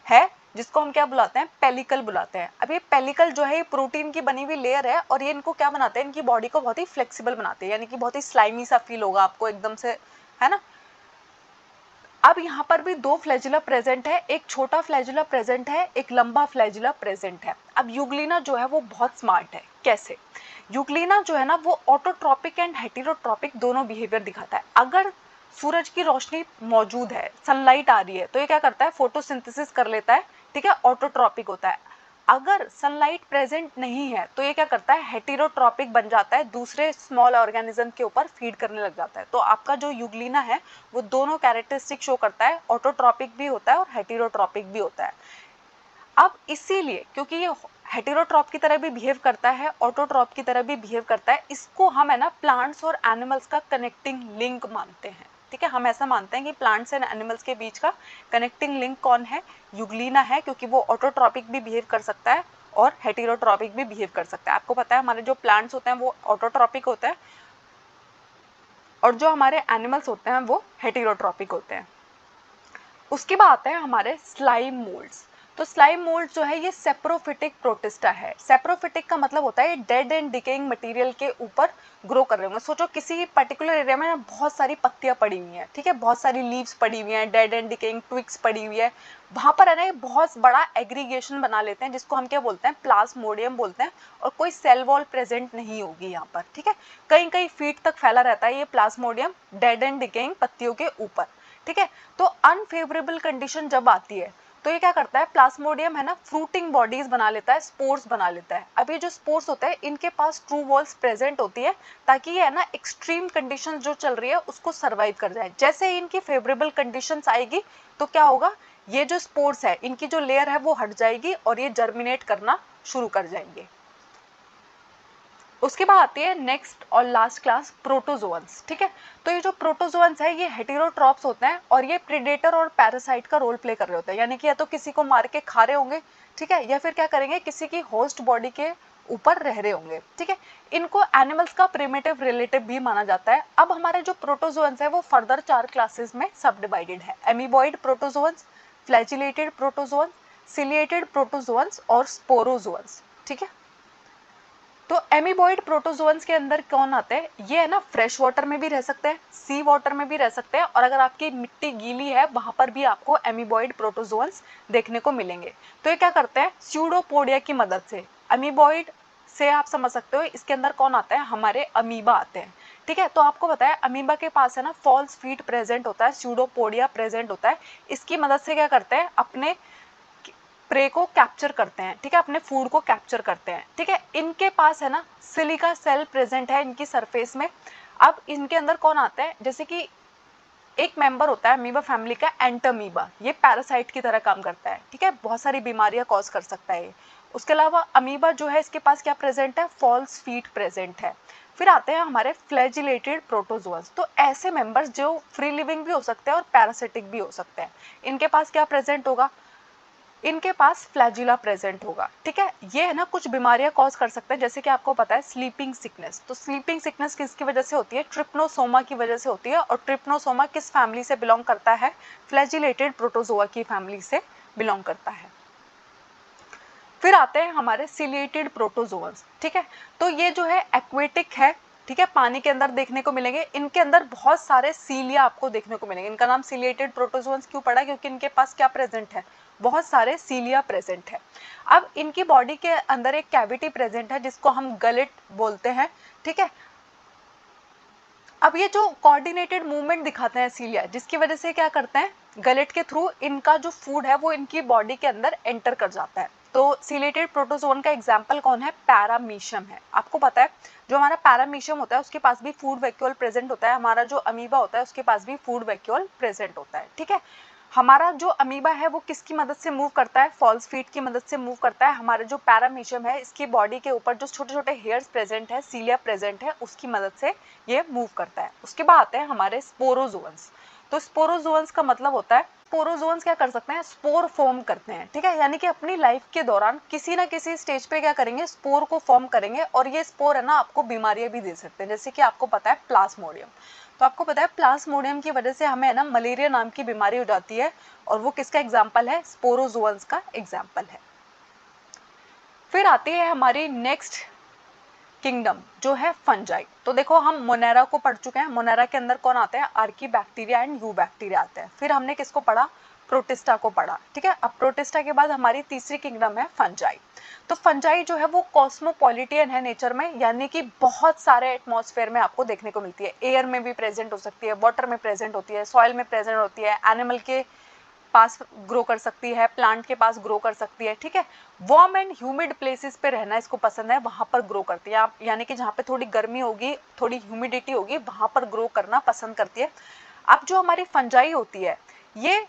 है जिसको हम क्या बुलाते हैं, पेलिकल बुलाते हैं। अब ये पेलिकल जो है ये प्रोटीन की बनी हुई लेयर है और ये इनको क्या बनाते हैं, इनकी बॉडी को बहुत ही फ्लेक्सिबल बनाते हैं, यानी कि बहुत ही स्लाइमी सा फील होगा आपको एकदम से, है ना। अब यहाँ पर भी दो फ्लैजिला प्रेजेंट है, एक छोटा फ्लैजिला प्रेजेंट है, एक लंबा फ्लैजिला प्रेजेंट है। अब यूग्लिना जो है वो बहुत स्मार्ट है, कैसे, यूग्लिना जो है ना वो ऑटोट्रॉपिक एंड हेटेरोट्रॉपिक दोनों बिहेवियर दिखाता है। अगर सूरज की रोशनी मौजूद है, सनलाइट आ रही है, तो ये क्या करता है, फोटोसिंथेसिस कर लेता है, ठीक है, ऑटोट्रॉपिक होता है। अगर सनलाइट प्रेजेंट नहीं है तो ये क्या करता है, हेटेरोट्रॉपिक बन जाता है, दूसरे स्मॉल ऑर्गेनिज्म के ऊपर फीड करने लग जाता है। तो आपका जो यूग्लिना है वो दोनों कैरेक्टरिस्टिक शो करता है, ऑटोट्रॉपिक भी होता है और हेटेरोट्रॉपिक भी होता है। अब इसीलिए क्योंकि ये हेटेरोट्रॉप की तरह भी बिहेव करता है, ऑटोट्रॉप की तरह भी बिहेव करता है, इसको हम है ना प्लांट्स और एनिमल्स का कनेक्टिंग लिंक मानते हैं, ठीक है। हम ऐसा मानते हैं कि प्लांट्स एंड एनिमल्स के बीच का कनेक्टिंग लिंक कौन है, यूग्लिना है, क्योंकि वो ऑटोट्रॉपिक भी बिहेव कर सकता है और हेटेरोट्रॉपिक भी बिहेव कर सकता है। आपको पता है हमारे जो प्लांट्स होते हैं वो ऑटोट्रॉपिक होते हैं और जो हमारे एनिमल्स होते हैं वो हेटेरोट्रॉपिक होते हैं। उसके बाद आते हैं हमारे स्लाइम मोल्ड्स। तो स्लाइम मोल्ड जो है ये सेप्रोफिटिक प्रोटिस्टा है। सेप्रोफिटिक का मतलब होता है डेड एंड डिकेइंग मटेरियल के ऊपर ग्रो कर रहे होंगे। सोचो किसी पर्टिकुलर एरिया में बहुत सारी पत्तियां पड़ी हुई हैं, ठीक है, बहुत सारी लीव्स पड़ी हुई हैं, डेड एंड डिकेइंग ट्विग्स पड़ी हुई है, वहां पर है ना बहुत बड़ा एग्रीगेशन बना लेते हैं जिसको हम क्या बोलते हैं, प्लाज्मोडियम बोलते हैं, और कोई सेल वॉल प्रेजेंट नहीं होगी यहाँ पर, ठीक है। कई कई फीट तक फैला रहता है ये प्लाज्मोडियम डेड एंड डिकेइंग पत्तियों के ऊपर, ठीक है। तो अनफेवरेबल कंडीशन जब आती है तो ये क्या करता है, प्लाज्मोडियम है ना फ्रूटिंग बॉडीज बना लेता है, स्पोर्स बना लेता है। अब ये जो स्पोर्स होते हैं इनके पास ट्रू वॉल्स प्रेजेंट होती है ताकि ये है ना एक्सट्रीम कंडीशन जो चल रही है उसको सर्वाइव कर जाए। जैसे ही इनकी फेवरेबल कंडीशंस आएगी तो क्या होगा, ये जो स्पोर्स है इनकी जो लेयर है वो हट जाएगी और ये जर्मिनेट करना शुरू कर जाएंगे। उसके बाद आती है नेक्स्ट और लास्ट क्लास प्रोटोजोअन्स, ठीक है। तो ये जो प्रोटोजोअन्स है ये हेटेरोट्रॉप्स होते हैं और ये प्रेडेटर और पैरासाइट का रोल प्ले कर रहे होते हैं, यानी कि या तो किसी को मार के खा रहे होंगे, ठीक है, या फिर क्या करेंगे किसी की होस्ट बॉडी के ऊपर रह रहे होंगे, ठीक है। इनको एनिमल्स का प्रिमिटिव रिलेटिव भी माना जाता है। अब हमारे जो प्रोटोजोअन्स है वो फर्दर 4 क्लासेस में सब डिवाइडेड है, amoeboid protozoans, flagellated protozoans, ciliated protozoans और स्पोरोजोअन्स, ठीक है। तो एमीबॉइड प्रोटोजोअन्स के अंदर कौन आते हैं, ये है ना फ्रेश वाटर में भी रह सकते हैं, सी वाटर में भी रह सकते हैं, और अगर आपकी मिट्टी गीली है वहां पर भी आपको एमीबॉइड प्रोटोजोअन्स देखने को मिलेंगे। तो ये क्या करते हैं, स्यूडोपोडिया की मदद से, अमीबॉइड से आप समझ सकते हो इसके अंदर कौन आता है, हमारे अमीबा आते हैं, ठीक है। तो आपको बताया अमीबा के पास है ना फॉल्स फीट प्रेजेंट होता है, स्यूडोपोडिया प्रेजेंट होता है, इसकी मदद से क्या करते हैं, अपने प्रे को कैप्चर करते हैं, ठीक है, अपने फूड को कैप्चर करते हैं, ठीक है। इनके पास है ना सिलिका सेल प्रेजेंट है इनकी सरफेस में। अब इनके अंदर कौन आता है, जैसे कि एक मेंबर होता है अमीबा फैमिली का एंटमीबा, ये पैरासाइट की तरह काम करता है, ठीक है, बहुत सारी बीमारियां कॉज कर सकता है ये। उसके अलावा अमीबा जो है इसके पास क्या प्रेजेंट है, फॉल्स फीट प्रेजेंट है। फिर आते हैं हमारे फ्लैजिलेटेड प्रोटोजोअन्स। तो ऐसे मेंबर्स जो फ्री लिविंग भी हो सकते हैं और पैरासिटिक भी हो सकते हैं। इनके पास क्या प्रेजेंट होगा, इनके पास फ्लैजिला प्रेजेंट होगा, ठीक है। ये है ना कुछ बीमारियां कॉज कर सकते हैं, जैसे कि आपको पता है स्लीपिंग सिकनेस। तो स्लीपिंग सिकनेस किसकी वजह से होती है, ट्रिप्नोसोमा की वजह से होती है, और ट्रिप्नोसोमा किस फैमिली से बिलोंग करता है, फ्लैजिलेटेड प्रोटोजोआ की फैमिली से बिलोंग करता है। फिर आते हैं हमारे सिलिएटेड प्रोटोजोअन्स, ठीक है। तो ये जो है एक्वेटिक है, ठीक है, पानी के अंदर देखने को मिलेंगे। इनके अंदर बहुत सारे सीलिया आपको देखने को मिलेंगे। इनका नाम सिलिएटेड प्रोटोजोअन्स क्यों पड़ा, क्योंकि इनके पास क्या प्रेजेंट है, बहुत सारे सीलिया प्रेजेंट है। अब इनकी बॉडी के अंदर एक कैविटी प्रेजेंट है जिसको हम गलेट बोलते हैं, ठीक है। अब ये जो कोऑर्डिनेटेड मूवमेंट दिखाते हैं सीलिया, जिसकी वजह से क्या करते हैं, गलेट के थ्रू इनका जो फूड है वो इनकी बॉडी के अंदर एंटर कर जाता है। तो सीलेटेड प्रोटोजोन का एग्जाम्पल कौन है? पैरामीशियम है। आपको पता है जो हमारा पैरामीशियम होता है उसके पास भी फूड वैक्यूल प्रेजेंट होता है, हमारा जो अमीबा होता है उसके पास भी फूड वैक्यूल प्रेजेंट होता है। ठीक है, हमारा जो अमीबा है वो किसकी मदद से मूव करता है? फॉल्स फीट की मदद से मूव करता है। हमारे जो पैरामीशियम है इसकी बॉडी के ऊपर जो छोटे छोटे हेयर्स प्रेजेंट है, सीलिया प्रेजेंट है, उसकी मदद से ये मूव करता है। उसके बाद आते हैं हमारे स्पोरोजोन्स। तो स्पोरोजोन्स का मतलब होता है, स्पोरोजोन्स क्या कर सकते हैं? स्पोर फॉर्म करते हैं। ठीक है, यानी कि अपनी लाइफ के दौरान किसी ना किसी स्टेज पे क्या करेंगे? स्पोर को फॉर्म करेंगे, और ये स्पोर है ना आपको बीमारियां भी दे सकते हैं। जैसे कि आपको पता है प्लाज्मोडियम, तो आपको पता है प्लाज्मोडियम की वजह से हमें है ना मलेरिया नाम की बीमारी हो जाती है, और वो किसका एग्जाम्पल है? स्पोरोजोन्स का एग्जाम्पल है। फिर आती है हमारी नेक्स्ट किंगडम जो है फंजाई। तो देखो हम मोनेरा को पढ़ चुके हैं, मोनेरा के अंदर कौन आते हैं? Archie bacteria and you bacteria आते हैं। फिर हमने किसको पढ़ा? प्रोटिस्टा को पढ़ा। ठीक है, अब प्रोटिस्टा के बाद हमारी तीसरी किंगडम है फंजाई। तो फंजाई जो है वो कॉस्मोपॉलिटियन है नेचर में, यानी कि बहुत सारे एटमॉस्फेयर में आपको देखने को मिलती है। एयर में भी प्रेजेंट हो सकती है, वाटर में प्रेजेंट होती है, सॉइल में प्रेजेंट होती है, एनिमल के पास ग्रो कर सकती है, प्लांट के पास ग्रो कर सकती है। ठीक है, वार्म एंड ह्यूमिड प्लेसेस पे रहना इसको पसंद है, वहां पर ग्रो करती है। आप यानी कि जहाँ पे थोड़ी गर्मी होगी, थोड़ी ह्यूमिडिटी होगी, वहां पर ग्रो करना पसंद करती है। अब जो हमारी फंजाई होती है ये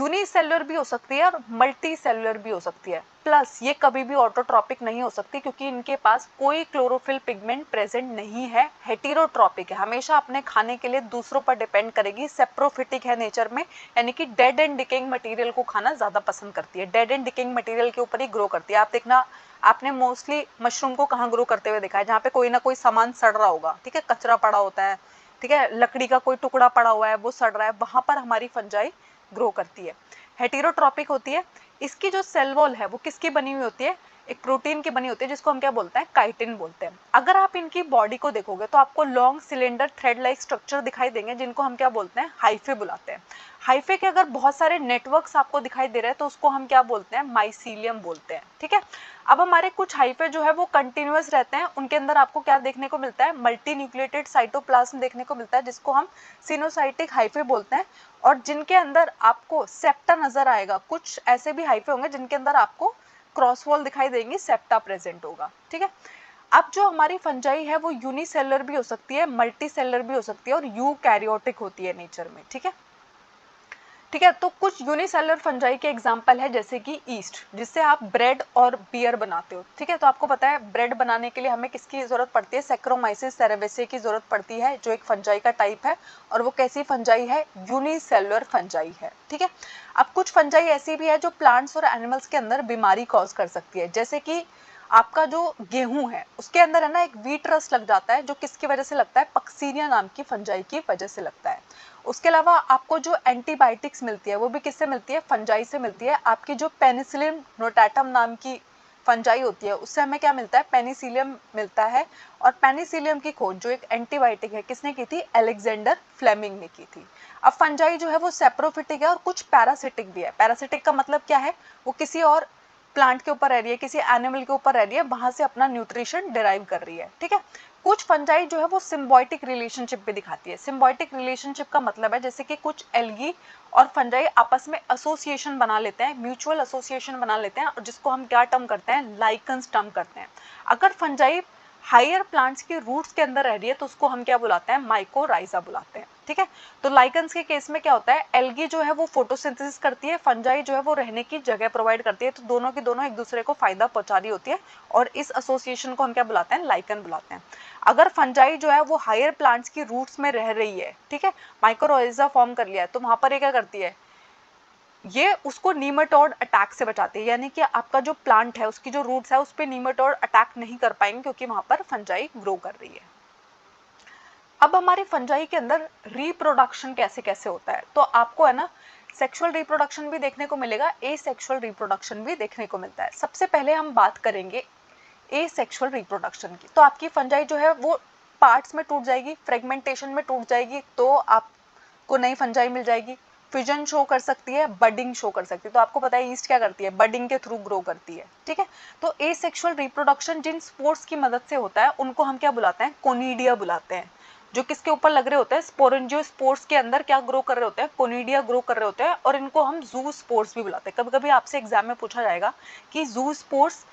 यूनिसेलुलर भी हो सकती है और मल्टी सेलुलर भी हो सकती है। प्लस ये कभी भी ऑटोट्रॉपिक नहीं हो सकती, क्योंकि इनके पास कोई क्लोरोफिल पिगमेंट प्रेजेंट नहीं है। हेटेरोट्रॉपिक है, हमेशा अपने खाने के लिए दूसरों पर डिपेंड करेगी। सेप्रोफिटिक है नेचर में, यानी कि डेड एंड डिकेइंग मटेरियल को खाना ज्यादा पसंद करती है। डेड एंड डिकेइंग मटेरियल के ऊपर ही ग्रो करती है। आप देखना, आपने मोस्टली मशरूम को कहाँ ग्रो करते हुए देखा है? जहाँ पे कोई ना कोई सामान सड़ रहा होगा, ठीक है, कचरा पड़ा होता है, ठीक है, लकड़ी का कोई टुकड़ा पड़ा हुआ है वो सड़ रहा है, वहां पर हमारी फंजाई ग्रो करती है। हेटेरोट्रॉपिक होती है। इसकी जो सेल वॉल है वो किसकी बनी हुई होती है? एक प्रोटीन की बनी होती है, जिसको हम क्या बोलते हैं? काइटिन बोलते हैं। अगर आप इनकी बॉडी को देखोगे तो आपको long cylinder thread like structure दिखाई देंगे, जिनको हम क्या बोलते हैं? हाइफे बुलाते हैं। हाइफे के अगर बहुत सारे नेटवर्क्स आपको दिखाई दे रहे हैं तो उसको हम क्या बोलते हैं? माइसीलियम बोलते हैं। ठीक है, अब हमारे कुछ हाइफे जो है वो कंटिन्यूअस रहते हैं, उनके अंदर आपको क्या देखने को मिलता है? मल्टी न्यूक्लिएटेड साइटोप्लाज्म देखने को मिलता है, जिसको हम सिनोसाइटिक हाइफे बोलते हैं। और जिनके अंदर आपको सेप्टा नजर आएगा। कुछ ऐसे भी हाइफे होंगे जिनके अंदर आपको क्रॉस वॉल दिखाई देंगी, सेप्टा प्रेजेंट होगा। ठीक है, अब जो हमारी फंजाई है वो यूनिसेलुलर भी हो सकती है, मल्टी सेलुलर भी हो सकती है, और यूकैरियोटिक होती है नेचर में। ठीक है, ठीक है, तो कुछ यूनिसेलुलर फंजाई के एग्जांपल है, जैसे कि ईस्ट, जिससे आप ब्रेड और बियर बनाते हो। ठीक है, तो आपको पता है ब्रेड बनाने के लिए हमें किसकी जरूरत पड़ती है? सैक्रोमाइसिस सेरेवेसियाई की जरूरत पड़ती है, जो एक फंजाई का टाइप है। और वो कैसी फंजाई है? यूनिसेलुलर फंजाई है। ठीक है, अब कुछ फंजाई ऐसी भी है जो प्लांट्स और एनिमल्स के अंदर बीमारी कॉज कर सकती है। जैसे कि आपका जो गेहूं है उसके अंदर है ना एक वीट रस्ट लग जाता है, जो किसकी वजह से लगता है? पक्सीनिया नाम की फंजाई की वजह से लगता है। उसके अलावा आपको जो एंटीबायोटिक्स मिलती है वो भी किससे मिलती है? फंजाई से मिलती है। आपकी जो पेनिसिलिन नोटाटम नाम की फंजाई होती है उससे हमें क्या मिलता है? पेनिसिलियम मिलता है। और पेनिसिलियम की खोज, जो एक एंटीबायोटिक है, किसने की थी? अलेक्जेंडर फ्लेमिंग ने की थी। अब फंजाई जो है वो सेप्रोफिटिक है और कुछ पैरासिटिक भी है। पैरासिटिक का मतलब क्या है? वो किसी और प्लांट के ऊपर रह रही है, किसी एनिमल के ऊपर रह रही है, वहां से अपना न्यूट्रिशन डिराइव कर रही है। ठीक है, कुछ फंजाई जो है वो सिम्बायोटिक रिलेशनशिप भी दिखाती है। सिम्बायोटिक रिलेशनशिप का मतलब है जैसे कि कुछ एल्गी और फंजाई आपस में एसोसिएशन बना लेते हैं, म्यूचुअल एसोसिएशन बना लेते हैं, और जिसको हम क्या टर्म करते हैं? लाइकन्स टर्म करते हैं। अगर फंजाई हायर प्लांट्स की रूट्स के अंदर रह रही है तो उसको हम क्या बुलाते हैं? माइकोराइजा बुलाते हैं। ठीक है, तो लाइकन्स के केस में क्या होता है? एल्गी जो है वो फोटोसिंथेसिस करती है, फंजाई जो है वो रहने की जगह प्रोवाइड करती है, तो दोनों की दोनों एक दूसरे को फायदा पहुंचा रही होती है, और इस एसोसिएशन को हम क्या बुलाते हैं? लाइकन बुलाते हैं। अगर फंजाई जो है वो हायर प्लांट्स की रूट्स में रह रही है, ठीक है, माइकोराइजा फॉर्म कर लिया है, तो वहां पर ये क्या करती है? ये उसको नीमाटोड अटैक से बचाती है, यानी कि आपका जो प्लांट है उसकी जो रूट्स है उस पर नीमाटोड अटैक नहीं कर पाएंगे, क्योंकि वहां पर फंजाई ग्रो कर रही है। अब हमारे फंजाई के अंदर रिप्रोडक्शन कैसे कैसे होता है, तो आपको है ना सेक्सुअल रिप्रोडक्शन भी देखने को मिलेगा, एसेक्सुअल रिप्रोडक्शन भी देखने को मिलता है। सबसे पहले हम बात करेंगे एसेक्सुअल रिप्रोडक्शन की। तो आपकी फंजाई जो है वो पार्ट्स में टूट जाएगी, फ्रेगमेंटेशन में टूट जाएगी, तो आपको नई फंजाई मिल जाएगी। फ्यूजन शो कर सकती है, बडिंग शो कर सकती है। तो आपको पता है ईस्ट क्या करती है? बडिंग के थ्रू ग्रो करती है। ठीक है, तो एसेक्सुअल रिप्रोडक्शन जिन स्पोर्स की मदद से होता है उनको हम क्या बुलाते हैं? कोनिडिया बुलाते हैं। जो किसके ऊपर लग रहे होते हैं, स्पोरेंजियोस्पोर्स के अंदर क्या ग्रो कर रहे होते हैं, कोनिडिया ग्रो कर रहे होते हैं, और इनको हम ज़ूस्पोर्स भी बुलाते हैं। कभी कभी आपसे एग्जाम में पूछा जाएगा कि ज़ूस्पोर्स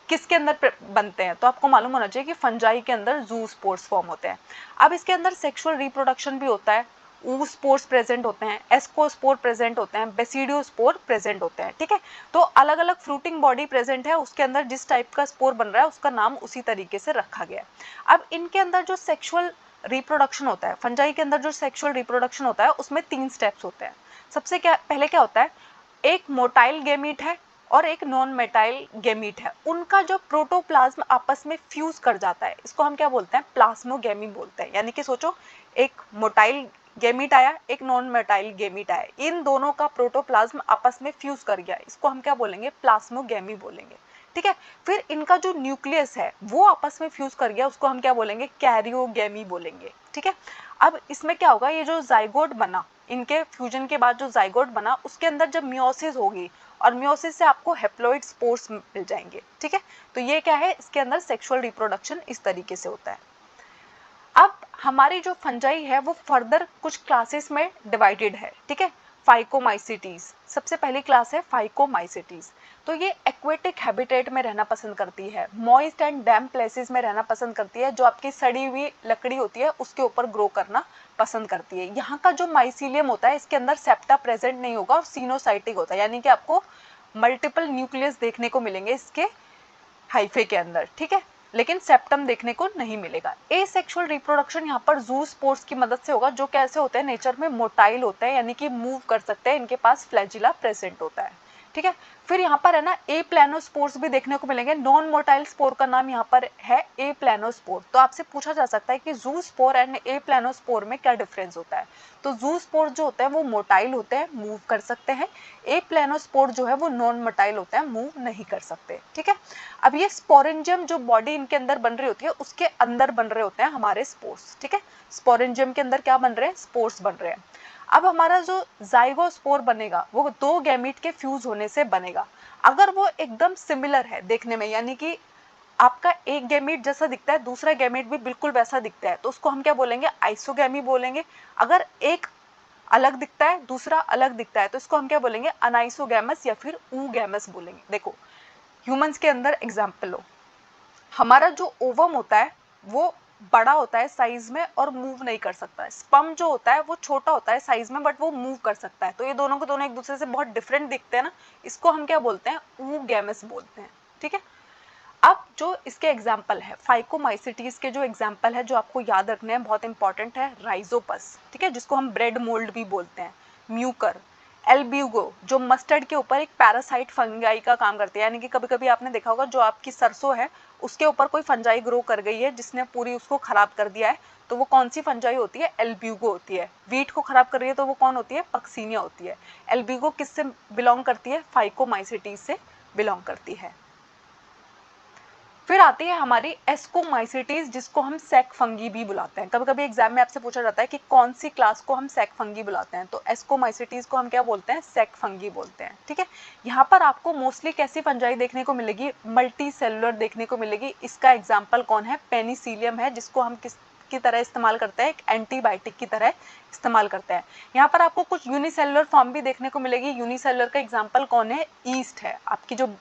किसके अंदर बनते हैं, तो आपको मालूम होना चाहिए कि फंजाई के अंदर ज़ूस्पोर्स फॉर्म होते हैं। अब इसके अंदर सेक्सुअल रिप्रोडक्शन भी होता है, ऊस्पोर्स प्रेजेंट होते हैं, एस्कोस्पोर प्रेजेंट होते हैं, बेसिडियोस्पोर प्रेजेंट होते हैं, ठीक है। तो अलग अलग फ्रूटिंग बॉडी प्रेजेंट है, उसके अंदर जिस टाइप का स्पोर बन रहा है उसका नाम उसी तरीके से रखा गया है। अब इनके अंदर जो सेक्सुअल रिप्रोडक्शन होता है, फंजाई के अंदर जो सेक्सुअल रिप्रोडक्शन होता है उसमें 3 स्टेप्स होते हैं। सबसे पहले क्या होता है, एक मोटाइल गेमीट है और एक नॉन मेटाइल गेमीट है, उनका जो प्रोटोप्लाज्म आपस में फ्यूज कर जाता है, इसको हम क्या बोलते हैं, प्लाज्मोगेमी बोलते हैं। यानी कि सोचो, एक मोटाइल गेमीट आया, एक नॉन मेटाइल गेमीट आया, इन दोनों का प्रोटोप्लाज्म आपस में फ्यूज कर गया, इसको हम क्या बोलेंगे, प्लाज्मोगेमी बोलेंगे, ठीक है। फिर इनका जो न्यूक्लियस है वो आपस में फ्यूज कर गया, उसको हम क्या बोलेंगे, कैरियोगेमी बोलेंगे, ठीक है। अब इसमें क्या होगा, ये जो जाइगोट बना, इनके फ्यूजन के बाद जो जाइगोट बना उसके अंदर जब मियोसिस होगी, और मियोसिस से आपको हेप्लॉइड स्पोर्स मिल जाएंगे, ठीक है। तो ये क्या है, इसके अंदर सेक्सुअल रिप्रोडक्शन इस तरीके से होता है। अब हमारी जो फंजाई है वो फर्दर कुछ क्लासेस में डिवाइडेड है, ठीक है। फाइकोमाइसिटीज सबसे पहली क्लास है, फाइकोमाइसिटीज। तो ये एक्वेटिक हैबिटेट में रहना पसंद करती है, मॉइस्ट एंड डैम्प प्लेसेस में रहना पसंद करती है, जो आपकी सड़ी हुई लकड़ी होती है उसके ऊपर ग्रो करना पसंद करती है। यहाँ का जो माइसीलियम होता है इसके अंदर सेप्टा प्रेजेंट नहीं होगा और सीनोसाइटिक होता है, यानी कि आपको मल्टीपल न्यूक्लियस देखने को मिलेंगे इसके हाइफे के अंदर, ठीक है, लेकिन सेप्टम देखने को नहीं मिलेगा। एसेक्सुअल रिप्रोडक्शन यहाँ पर ज़ूस्पोर्स की मदद से होगा, जो कैसे होते हैं, नेचर में मोटाइल होते हैं, यानी कि मूव कर सकते हैं, इनके पास फ्लैजिला प्रेजेंट होता है, ठीक है। फिर यहाँ पर है ना ए प्लानोस्पोर्स भी देखने को मिलेंगे, नॉन मोटाइल स्पोर का नाम यहाँ पर है ए प्लानोस्पोर। तो आपसे पूछा जा सकता है कि ज़ूस्पोर एंड ए प्लानोस्पोर में क्या डिफरेंस होता है। तो ज़ूस्पोर जो होते हैं वो मोटाइल होते हैं, मूव कर सकते हैं, ए प्लानोस्पोर जो है वो नॉन मोटाइल होते हैं, मूव नहीं कर सकते, ठीक है। अब ये स्पोरेंजियम जो बॉडी इनके अंदर बन रही होती है उसके अंदर बन रहे होते हैं हमारे स्पोर्स, ठीक है। स्पोरेंजियम के अंदर क्या बन रहे हैं, स्पोर्स बन रहे हैं। अब हमारा जो जाइगोस्पोर बनेगा वो 2 गैमीट के फ्यूज होने से बनेगा। अगर वो एकदम सिमिलर है देखने में, यानी कि आपका एक गैमीट जैसा दिखता है, दूसरा गैमीट भी बिल्कुल वैसा दिखता है, तो उसको हम क्या बोलेंगे, आइसोगैमी बोलेंगे। अगर एक अलग दिखता है, दूसरा अलग दिखता है, तो इसको हम क्या बोलेंगे, अनाइसोगैमस या फिर ऊगैमस बोलेंगे। देखो, ह्यूमंस के अंदर एग्जाम्पल लो, हमारा जो ओवम होता है वो बड़ा होता है साइज में और मूव नहीं कर सकता है। स्पर्म जो होता है वो छोटा होता है साइज में बट वो मूव कर सकता है। तो ये दोनों को दोनों एक दूसरे से बहुत डिफरेंट दिखते हैं ना, इसको हम क्या बोलते हैं, ऊगैमस बोलते हैं, ठीक है। अब जो इसके एग्जाम्पल है, फाइकोमाइसिटीज के जो एग्जाम्पल है जो आपको याद रखने हैं, बहुत इंपॉर्टेंट है, राइजोपस, ठीक है, जिसको हम ब्रेड मोल्ड भी बोलते हैं, म्यूकर, एल्ब्यूगो जो मस्टर्ड के ऊपर एक पैरासाइट फंगाई का काम करती है। यानी कि कभी कभी आपने देखा होगा जो आपकी सरसों है उसके ऊपर कोई फंजाई ग्रो कर गई है जिसने पूरी उसको खराब कर दिया है, तो वो कौन सी फंजाई होती है, एल्ब्यूगो होती है। वीट को खराब कर रही है तो वो कौन होती है, पक्सीनिया होती है। एल्ब्यूगो किससे बिलोंग करती है, फाइकोमाइसिटीज से बिलोंग करती है। फिर आती है हमारी एस्कोमाइसिटीज, जिसको हम सैक फंगी भी बुलाते हैं। कभी कभी एग्जाम में आपसे पूछा जाता है कि कौन सी क्लास को हम सैक फंगी बुलाते हैं, तो एस्कोमाइसिटीज को हम क्या बोलते हैं, सैक फंगी बोलते हैं, ठीक है। यहाँ पर आपको मोस्टली कैसी फंजाई देखने को मिलेगी, मल्टी सेलुलर देखने को मिलेगी। इसका एग्जाम्पल कौन है, पेनिसिलियम है, जिसको हम किस की तरह इस्तेमाल करते हैं, एक एंटीबायोटिक की तरह इस्तेमाल करते हैं। यहाँ पर आपको कुछ यूनिसेलुलर फॉर्म भी देखने को मिलेगी। यूनिसेलुलर का एग्जाम्पल कौन है, ईस्ट है, आपकी जो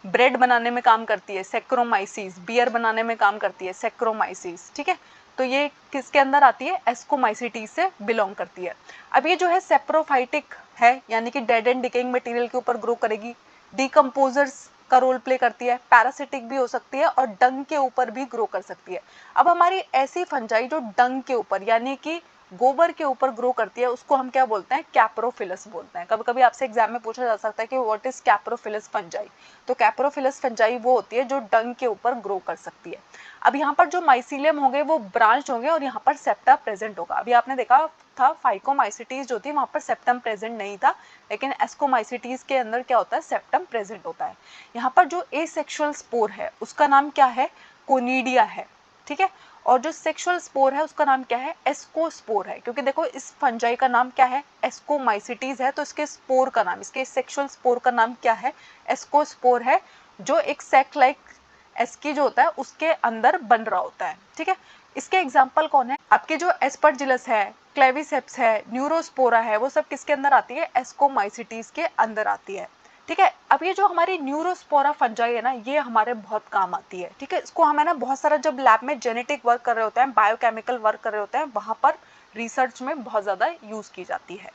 ब्रेड बनाने में काम करती है, सेक्रोमाइसिस, बियर बनाने में काम करती है, सेक्रोमाइसिस, ठीक है। तो ये किसके अंदर आती है, एस्कोमाइसिटीज से बिलोंग करती है। अब ये जो है सेप्रोफाइटिक है, यानी कि डेड एंड डिकेइंग मटेरियल के ऊपर ग्रो करेगी, डिकम्पोजर्स का रोल प्ले करती है, पैरासिटिक भी हो सकती है और डंग के ऊपर भी ग्रो कर सकती है। अब हमारी ऐसी फंजाई जो डंग के ऊपर यानी कि गोबर के ऊपर ग्रो करती है उसको हम क्या बोलते हैं, कैप्रोफिलस बोलते हैं। कभी कभी आपसे एग्जाम में पूछा जा सकता है कि व्हाट इज कैप्रोफिलस फंजाई, तो कैप्रोफिलस फंजाई वो होती है जो डंग के ऊपर ग्रो कर सकती है। अब यहाँ पर जो माइसीलियम होंगे वो ब्रांच होंगे और यहाँ पर सेप्टा प्रेजेंट होगा। अभी आपने देखा था फाइकोमाइसिटीज जो थी वहाँ पर सेप्टम प्रेजेंट नहीं था, लेकिन एस्कोमाइसिटीज के अंदर क्या होता है, सेप्टम प्रेजेंट होता है। यहाँ पर जो एसेक्सुअल स्पोर है उसका नाम क्या है, कोनिडिया है, ठीक है। और जो सेक्सुअल स्पोर है उसका नाम क्या है, एस्कोस्पोर है, क्योंकि देखो इस फंजाई का नाम क्या है, एस्कोमाइसिटीज है, तो इसके स्पोर का नाम, इसके सेक्सुअल स्पोर का नाम क्या है, एस्कोस्पोर है, जो एक सैक लाइक एस्की जो होता है उसके अंदर बन रहा होता है, ठीक है। इसके एग्जाम्पल कौन है? आपके जो एस्परजिलस है, क्लेविसेप्स है, न्यूरोस्पोरा है, वो सब किसके अंदर आती है? एस्कोमाइसिटीज के अंदर आती है। ठीक है, अब ये जो हमारी न्यूरोस्पोरा फंजाई है ना, ये हमारे बहुत काम आती है। ठीक है, इसको हमें ना बहुत सारा जब लैब में जेनेटिक वर्क कर रहे होते हैं, बायोकेमिकल वर्क कर रहे होते हैं, वहां पर रिसर्च में बहुत ज़्यादा यूज़ की जाती है।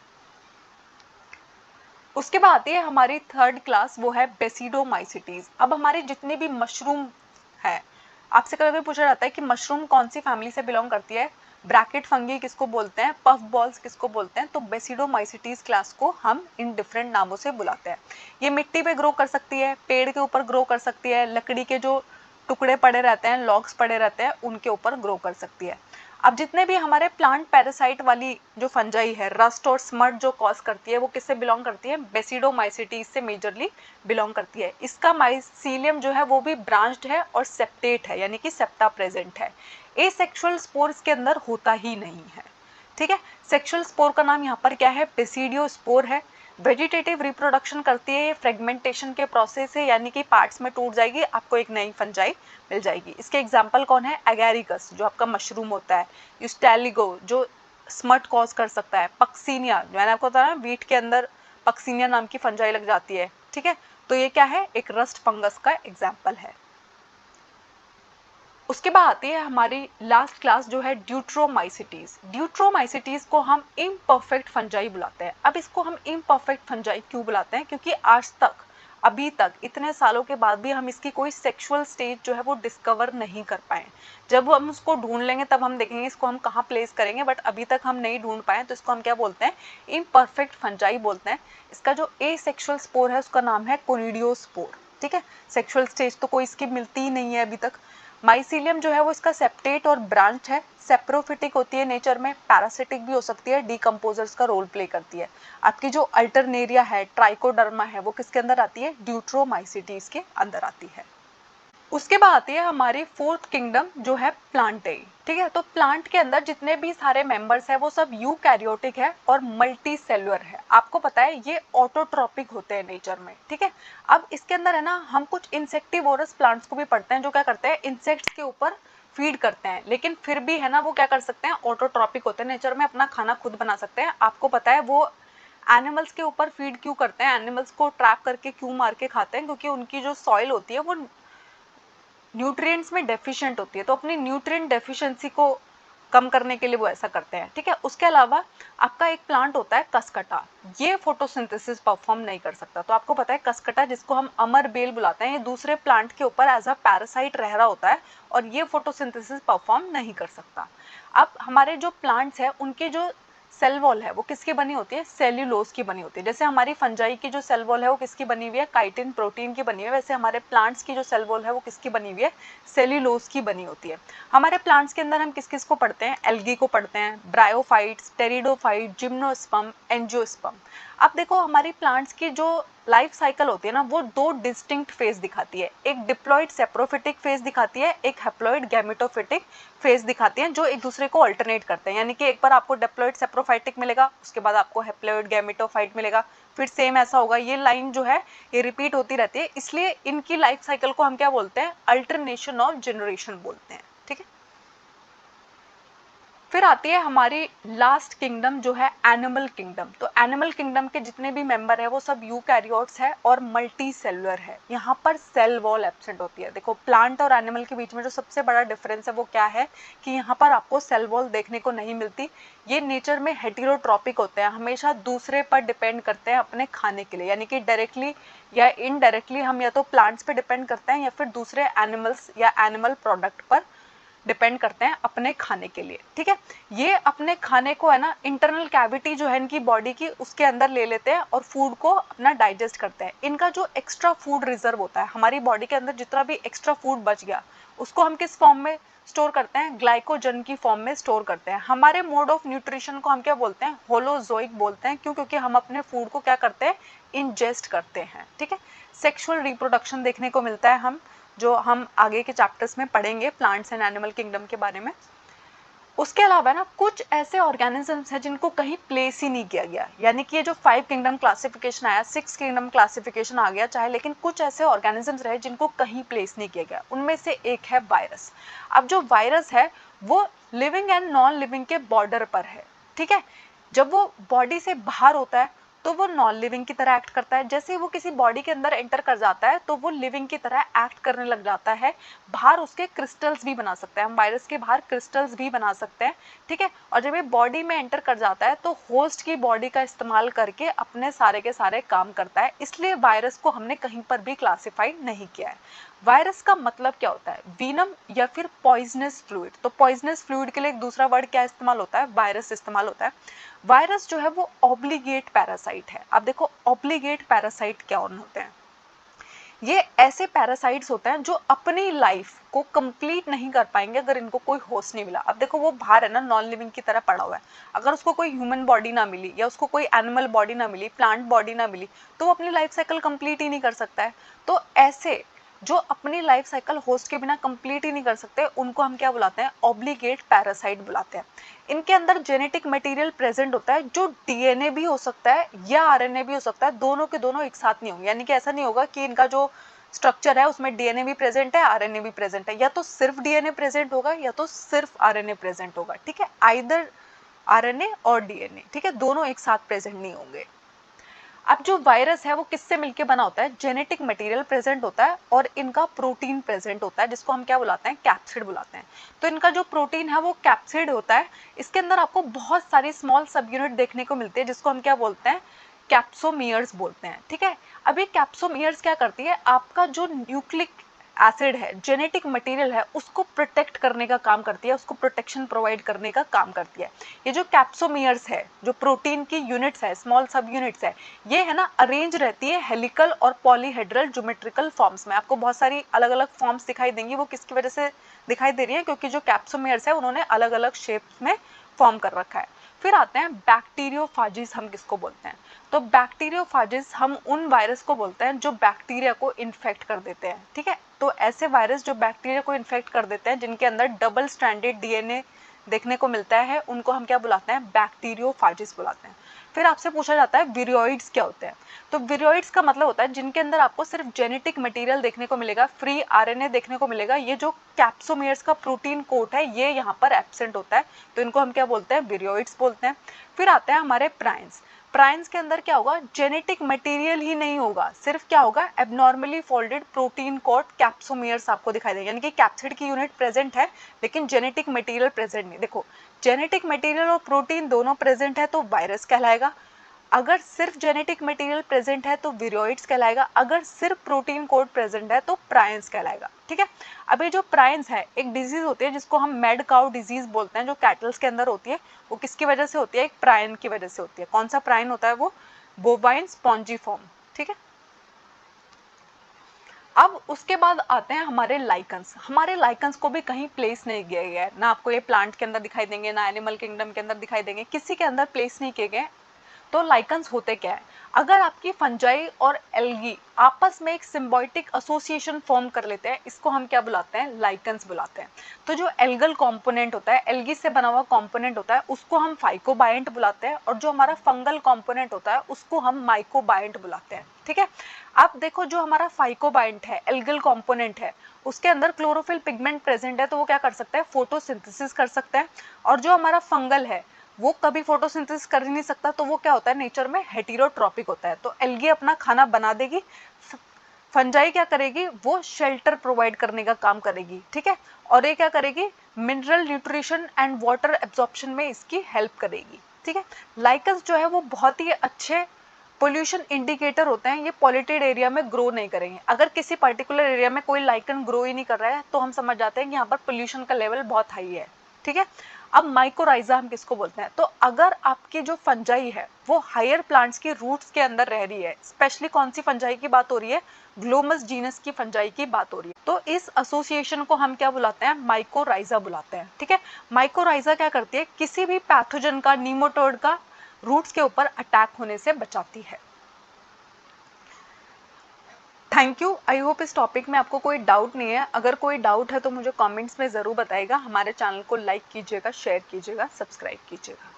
उसके बाद आती है हमारी थर्ड क्लास, वो है बेसिडोमाइसिटीज। अब हमारे जितने भी मशरूम है, आपसे कभी कभी पूछा जाता है कि मशरूम कौन सी फैमिली से बिलोंग करती है, ब्रैकेट फंगी किसको बोलते हैं, पफ बॉल्स किसको बोलते हैं, तो बेसिडोमाइसिटीज क्लास को हम इन डिफरेंट नामों से बुलाते हैं। ये मिट्टी पे ग्रो कर सकती है, पेड़ के ऊपर ग्रो कर सकती है, लकड़ी के जो टुकड़े पड़े रहते हैं, लॉग्स पड़े रहते हैं, उनके ऊपर ग्रो कर सकती है। अब जितने भी हमारे प्लांट पैरासाइट वाली जो फंजाई है, रस्ट और स्मट जो कॉज करती है, वो किससे बिलोंग करती है? बेसिडोमाइसिटीज से मेजरली बिलोंग करती है। इसका माइसीलियम जो है वो भी ब्रांच्ड है और सेप्टेट है, यानी कि सेप्टा प्रेजेंट है। एसेक्सुअल स्पोर्स के अंदर होता ही नहीं है। ठीक है, सेक्सुअल स्पोर का नाम यहाँ पर क्या है? बेसिडियोस्पोर है। वेजिटेटिव रिप्रोडक्शन करती है, फ्रेगमेंटेशन के प्रोसेस है, यानी कि पार्ट्स में टूट जाएगी, आपको एक नई फंजाई मिल जाएगी। इसके एग्जाम्पल कौन है? एगैरिकस जो आपका मशरूम होता है, यूस्टैलिगो जो स्मट कॉज कर सकता है, पक्सीनिया मैंने आपको बताया वीट के अंदर पक्सीनिया नाम की फंजाई लग जाती है। ठीक है, तो ये क्या है? एक रस्ट फंगस का एग्जाम्पल है। उसके बाद आती है हमारी लास्ट क्लास जो है ड्यूट्रोमाइसिटीज। ड्यूट्रोमाइसिटीज को हम इम्परफेक्ट फंजाई बुलाते हैं। अब इसको हम इम्परफेक्ट फंजाई क्यों बुलाते हैं? क्योंकि आज तक, अभी तक इतने सालों के बाद भी हम इसकी कोई सेक्सुअल स्टेज जो है वो डिस्कवर नहीं कर पाए। जब हम उसको ढूंढ लेंगे तब हम देखेंगे इसको हम कहाँ प्लेस करेंगे, बट अभी तक हम नहीं ढूंढ पाए, तो इसको हम क्या बोलते हैं? इम्परफेक्ट फंजाई बोलते हैं। इसका जो ए सेक्शुअल स्पोर है उसका नाम है कोनिडियोस्पोर। ठीक है, सेक्सुअल स्टेज तो कोई इसकी मिलती ही नहीं है अभी तक। माइसीलियम जो है वो इसका सेप्टेट और ब्रांच है, सेप्रोफिटिक होती है नेचर में, पैरासिटिक भी हो सकती है, डीकम्पोजर्स का रोल प्ले करती है। आपकी जो अल्टरनेरिया है, ट्राइकोडर्मा है, वो किसके अंदर आती है? ड्यूट्रोमाइसिटीज के अंदर आती है। उसके बाद आती है हमारी फोर्थ किंगडम जो है प्लांटेई। ठीक है, तो प्लांट के अंदर जितने भी सारे मेंबर्स है वो सब यूकैरियोटिक है और मल्टी सेलुलर है। आपको पता है ये ऑटोट्रॉपिक होते हैं नेचर में। ठीक है, अब इसके अंदर है ना, हम कुछ इंसेक्टिवोरस प्लांट्स को भी पढ़ते हैं जो क्या करते हैं? इंसेक्ट्स के ऊपर फीड करते हैं, लेकिन फिर भी है ना वो क्या कर सकते हैं? ऑटोट्रॉपिक होते हैं, नेचर में अपना खाना खुद बना सकते हैं। आपको पता है वो एनिमल्स के ऊपर फीड क्यों करते हैं? एनिमल्स को ट्रैप करके क्यों मार के खाते हैं? क्योंकि उनकी जो सॉइल होती है वो न्यूट्रिएंट्स में डेफिशिएंट होती है, तो अपनी न्यूट्रिएंट डेफिशिएंसी को कम करने के लिए वो ऐसा करते हैं। ठीक है, उसके अलावा आपका एक प्लांट होता है कसकटा, ये फोटोसिंथेसिस परफॉर्म नहीं कर सकता। तो आपको पता है कसकटा, जिसको हम अमर बेल बुलाते हैं, ये दूसरे प्लांट के ऊपर एज अ पैरासाइट रह रहा होता है और ये फोटोसिंथेसिस परफॉर्म नहीं कर सकता। अब हमारे जो प्लांट्स हैं उनके जो सेल वॉल है वो किसकी बनी होती है? सेल्यूलोज की बनी होती है। जैसे हमारी फंजाई की जो सेल वॉल है वो किसकी बनी हुई है? काइटिन प्रोटीन की बनी हुई है। वैसे हमारे प्लांट्स की जो सेल वॉल है वो किसकी बनी हुई है? सेल्यूलोज की बनी होती है। हमारे प्लांट्स के अंदर हम किस किस को पढ़ते हैं? एल्गी को पढ़ते हैं, ब्रायोफाइट्स, टेरिडोफाइट, जिम्नोस्पर्म, एंजियोस्पर्म। अब देखो हमारी प्लांट्स की जो लाइफ साइकिल होती है ना, वो दो डिस्टिंक्ट फेज दिखाती है। एक डिप्लॉइड सेप्रोफिटिक फेज दिखाती है, एक हैप्लॉइड गैमेटोफिटिक फेज दिखाती हैं, जो एक दूसरे को अल्टरनेट करते हैं। यानी कि एक बार आपको डिप्लॉइड सेप्रोफाइटिक मिलेगा, उसके बाद आपको हैप्लॉइड गैमेटोफाइट मिलेगा, फिर सेम ऐसा होगा। ये लाइन जो है ये रिपीट होती रहती है, इसलिए इनकी लाइफ साइकिल को हम क्या बोलते हैं? अल्टरनेशन ऑफ जनरेशन बोलते हैं। ठीक है, फिर आती है हमारी लास्ट किंगडम जो है एनिमल किंगडम। तो एनिमल किंगडम के जितने भी मेंबर है वो सब यूकैरियोट्स है और मल्टी सेलुलर है। यहाँ पर सेल वॉल एब्सेंट होती है। देखो प्लांट और एनिमल के बीच में जो सबसे बड़ा डिफरेंस है वो क्या है कि यहाँ पर आपको सेल वॉल देखने को नहीं मिलती। ये नेचर में हेटेरोट्रॉपिक होते हैं, हमेशा दूसरे पर डिपेंड करते हैं अपने खाने के लिए, यानी कि डायरेक्टली या इनडायरेक्टली हम या तो प्लांट्स पे डिपेंड करते हैं या फिर दूसरे एनिमल्स या एनिमल प्रोडक्ट पर डिपेंड करते हैं अपने खाने के लिए। ठीक है, ये अपने खाने को है ना इंटरनल कैविटी जो है इनकी बॉडी की उसके अंदर ले लेते हैं और फूड को अपना डाइजेस्ट करते हैं। इनका जो एक्स्ट्रा फूड रिजर्व होता है, हमारी बॉडी के अंदर जितना भी एक्स्ट्रा फूड बच गया उसको हम किस फॉर्म में स्टोर करते हैं? ग्लाइकोजन की फॉर्म में स्टोर करते हैं। हमारे मोड ऑफ न्यूट्रिशन को हम क्या बोलते हैं? होलोजोइक बोलते हैं। क्यों? क्योंकि हम अपने फूड को क्या करते हैं? इंजेस्ट करते हैं। ठीक है, सेक्सुअल रिप्रोडक्शन देखने को मिलता है, हम जो हम आगे के चैप्टर्स में पढ़ेंगे प्लांट्स एंड एनिमल किंगडम के बारे में। उसके अलावा ना कुछ ऐसे ऑर्गेनिजम्स हैं जिनको कहीं प्लेस ही नहीं किया गया, यानी कि ये जो 5 किंगडम क्लासिफिकेशन आया, 6 किंगडम क्लासिफिकेशन आ गया चाहे, लेकिन कुछ ऐसे ऑर्गेनिजम्स रहे जिनको कहीं प्लेस नहीं किया गया। उनमें से एक है वायरस। अब जो वायरस है वो लिविंग एंड नॉन लिविंग के बॉर्डर पर है, ठीक है। जब वो बॉडी से बाहर होता है तो वो नॉन लिविंग की तरह एक्ट करता है, जैसे ही वो किसी बॉडी के अंदर एंटर कर जाता है तो वो लिविंग की तरह एक्ट करने लग जाता है। बाहर उसके क्रिस्टल्स भी बना सकते हैं, हम वायरस के बाहर क्रिस्टल्स भी बना सकते हैं, ठीक है। और जब ये बॉडी में एंटर कर जाता है तो होस्ट की बॉडी का इस्तेमाल करके अपने सारे के सारे काम करता है, इसलिए वायरस को हमने कहीं पर भी क्लासीफाई नहीं किया है। वायरस का मतलब क्या होता है? वीनम या फिर पॉइजनस फ्लूइड। तो पॉइजनस फ्लूइड के लिए एक दूसरा वर्ड क्या इस्तेमाल होता है? वायरस इस्तेमाल होता है। वायरस जो है वो ऑब्लिगेट पैरासाइट है। अब देखो ऑब्लिगेट पैरासाइट क्या होते हैं? ये ऐसे पैरासाइट्स होते हैं जो अपनी लाइफ को कंप्लीट नहीं कर पाएंगे अगर इनको कोई होस्ट नहीं मिला। अब देखो वो बाहर है ना, नॉन लिविंग की तरह पड़ा हुआ है, अगर उसको कोई ह्यूमन बॉडी ना मिली या उसको कोई एनिमल बॉडी ना मिली, प्लांट बॉडी ना मिली, तो वो अपनी लाइफ साइकिल कंप्लीट ही नहीं कर सकता है। तो ऐसे जो अपनी लाइफ साइकिल होस्ट के बिना कंप्लीट ही नहीं कर सकते उनको हम क्या बुलाते हैं? ऑब्लिगेट पैरासाइट बुलाते हैं। इनके अंदर जेनेटिक मटेरियल प्रेजेंट होता है जो डीएनए भी हो सकता है या आरएनए भी हो सकता है, दोनों के दोनों एक साथ नहीं होंगे। यानी कि ऐसा नहीं होगा कि इनका जो स्ट्रक्चर है उसमें डीएनए भी प्रेजेंट है, आरएनए भी प्रेजेंट है, या तो सिर्फ डीएनए प्रेजेंट होगा या तो सिर्फ आरएनए प्रेजेंट होगा, ठीक है। आइदर आरएनए और डीएनए, ठीक है, दोनों एक साथ प्रेजेंट नहीं होंगे। अब जो वायरस है वो किससे मिलके बना होता है? जेनेटिक मटेरियल प्रेजेंट होता है और इनका प्रोटीन प्रेजेंट होता है, जिसको हम क्या बुलाते हैं? कैप्सिड बुलाते हैं। तो इनका जो प्रोटीन है वो कैप्सिड होता है। इसके अंदर आपको बहुत सारी स्मॉल सब यूनिट देखने को मिलती है जिसको हम क्या बोलते हैं? कैप्सोमियर्स बोलते हैं, ठीक है। अब ये कैप्सोमियर्स क्या करती है? आपका जो न्यूक्लिक एसिड है, जेनेटिक मटेरियल है, उसको प्रोटेक्ट करने का काम करती है, उसको प्रोटेक्शन प्रोवाइड करने का काम करती है। ये जो कैप्सोमियर्स है, जो प्रोटीन की यूनिट्स है, स्मॉल सब यूनिट्स है, ये है ना अरेंज रहती है हेलिकल और पॉलीहेड्रल ज्योमेट्रिकल फॉर्म्स में। आपको बहुत सारी अलग अलग फॉर्म्स दिखाई देंगी, वो किसकी वजह से दिखाई दे रही है? क्योंकि जो कैप्सोमियर्स है उन्होंने अलग अलग शेप्स में फॉर्म कर रखा है। फिर आते हैं बैक्टीरियोफाजिस, हम किसको बोलते हैं? तो बैक्टीरियोफाजिस हम उन वायरस को बोलते हैं जो बैक्टीरिया को इन्फेक्ट कर देते हैं, ठीक है। तो ऐसे वायरस जो बैक्टीरिया को इन्फेक्ट कर देते हैं, जिनके अंदर डबल स्ट्रैंडेड डीएनए देखने को मिलता है, उनको हम क्या बुलाते हैं? बैक्टीरियोफाजिस बुलाते हैं। फिर आपसे पूछा जाता है विरियोइड्स क्या होते हैं? तो विरियोइड्स का मतलब होता है जिनके अंदर आपको सिर्फ जेनेटिक मटेरियल देखने को मिलेगा, फ्री आरएनए देखने को मिलेगा, ये जो कैप्सोमियर्स का प्रोटीन कोट है ये यहाँ पर एब्सेंट होता है, तो इनको हम क्या बोलते हैं? विरियोइड्स बोलते हैं। फिर आते हैं हमारे प्राइन्स। प्राइन्स के अंदर क्या होगा? जेनेटिक मटेरियल ही नहीं होगा, सिर्फ क्या होगा? Abnormally folded protein coat capsomeres आपको दिखाई देंगे, यानी कि कैप्सिड की यूनिट प्रेजेंट है लेकिन जेनेटिक मटेरियल प्रेजेंट नहीं। देखो जेनेटिक मटेरियल और प्रोटीन दोनों प्रेजेंट है तो वायरस कहलाएगा, अगर सिर्फ जेनेटिक मटेरियल प्रेजेंट है तो विरियोइड्स कहलाएगा, अगर सिर्फ प्रोटीन कोड प्रेजेंट है तो प्राइन्स कहलाएगा, ठीक है। अब ये जो प्राइन्स है एक डिजीज होती है जिसको हम मैड काउ डिजीज बोलते हैं, जो कैटल्स के अंदर होती है, वो किसकी वजह से होती है? एक प्राइन की वजह से होती है। कौन सा प्राइन होता है वो? बोवाइन स्पॉन्जीफॉर्म, ठीक है। अब उसके बाद आते हैं हमारे लाइकन्स। हमारे लाइकन्स को भी कहीं प्लेस नहीं किया गया है, ना आपको ये प्लांट के अंदर दिखाई देंगे, ना एनिमल किंगडम के अंदर दिखाई देंगे, किसी के अंदर प्लेस नहीं किए गए। तो लाइकन्स होते क्या है? अगर आपकी फंजाई और एल्गी आपस में एक सिम्बायोटिक एसोसिएशन फॉर्म कर लेते हैं, इसको हम क्या बुलाते हैं? लाइकन्स बुलाते हैं। तो जो एल्गल कंपोनेंट होता है, एल्गी से बना हुआ कंपोनेंट होता है, उसको हम फाइकोबायंट बुलाते हैं, और जो हमारा फंगल कंपोनेंट होता है उसको हम माइकोबायंट बुलाते हैं, ठीक है। अब देखो जो हमारा फाइकोबायंट है, एल्गल कंपोनेंट है, उसके अंदर क्लोरोफिल पिगमेंट प्रेजेंट है, तो वो क्या कर सकता है? फोटोसिंथेसिस कर सकता है। और जो हमारा फंगल है वो कभी फोटोसिंथेसिस कर ही नहीं सकता, तो वो क्या होता है? नेचर में हेटेरोट्रॉपिक होता है। तो एल्गी अपना खाना बना देगी, फंजाई क्या करेगी? वो शेल्टर प्रोवाइड करने का काम करेगी, ठीक है। और ये क्या करेगी? Mineral nutrition and water absorption में इसकी हेल्प करेगी, ठीक है। लाइकन्स जो है वो बहुत ही अच्छे पोल्यूशन इंडिकेटर होते हैं, ये पॉल्यूटेड एरिया में ग्रो नहीं करेंगे। अगर किसी पर्टिकुलर एरिया में कोई लाइकन ग्रो ही नहीं कर रहा है तो हम समझ जाते हैं कि यहाँ पर पोल्यूशन का लेवल बहुत हाई है, ठीक है। अब माइकोराइजा हम किसको बोलते हैं? तो अगर आपकी जो फंजाई है वो हायर प्लांट्स की रूट्स के अंदर रह रही है, स्पेशली कौन सी फंजाई की बात हो रही है? ग्लोमस जीनस की फंजाई की बात हो रही है, तो इस एसोसिएशन को हम क्या बुलाते हैं? माइकोराइजा बुलाते हैं, ठीक है। माइकोराइजा क्या करती है? किसी भी पैथोजन का, नीमोटोड का रूट्स के ऊपर अटैक होने से बचाती है। Thank you. आई होप इस टॉपिक में आपको कोई डाउट नहीं है। अगर कोई डाउट है तो मुझे कमेंट्स में ज़रूर बताइएगा। हमारे चैनल को लाइक कीजिएगा, शेयर कीजिएगा, सब्सक्राइब कीजिएगा।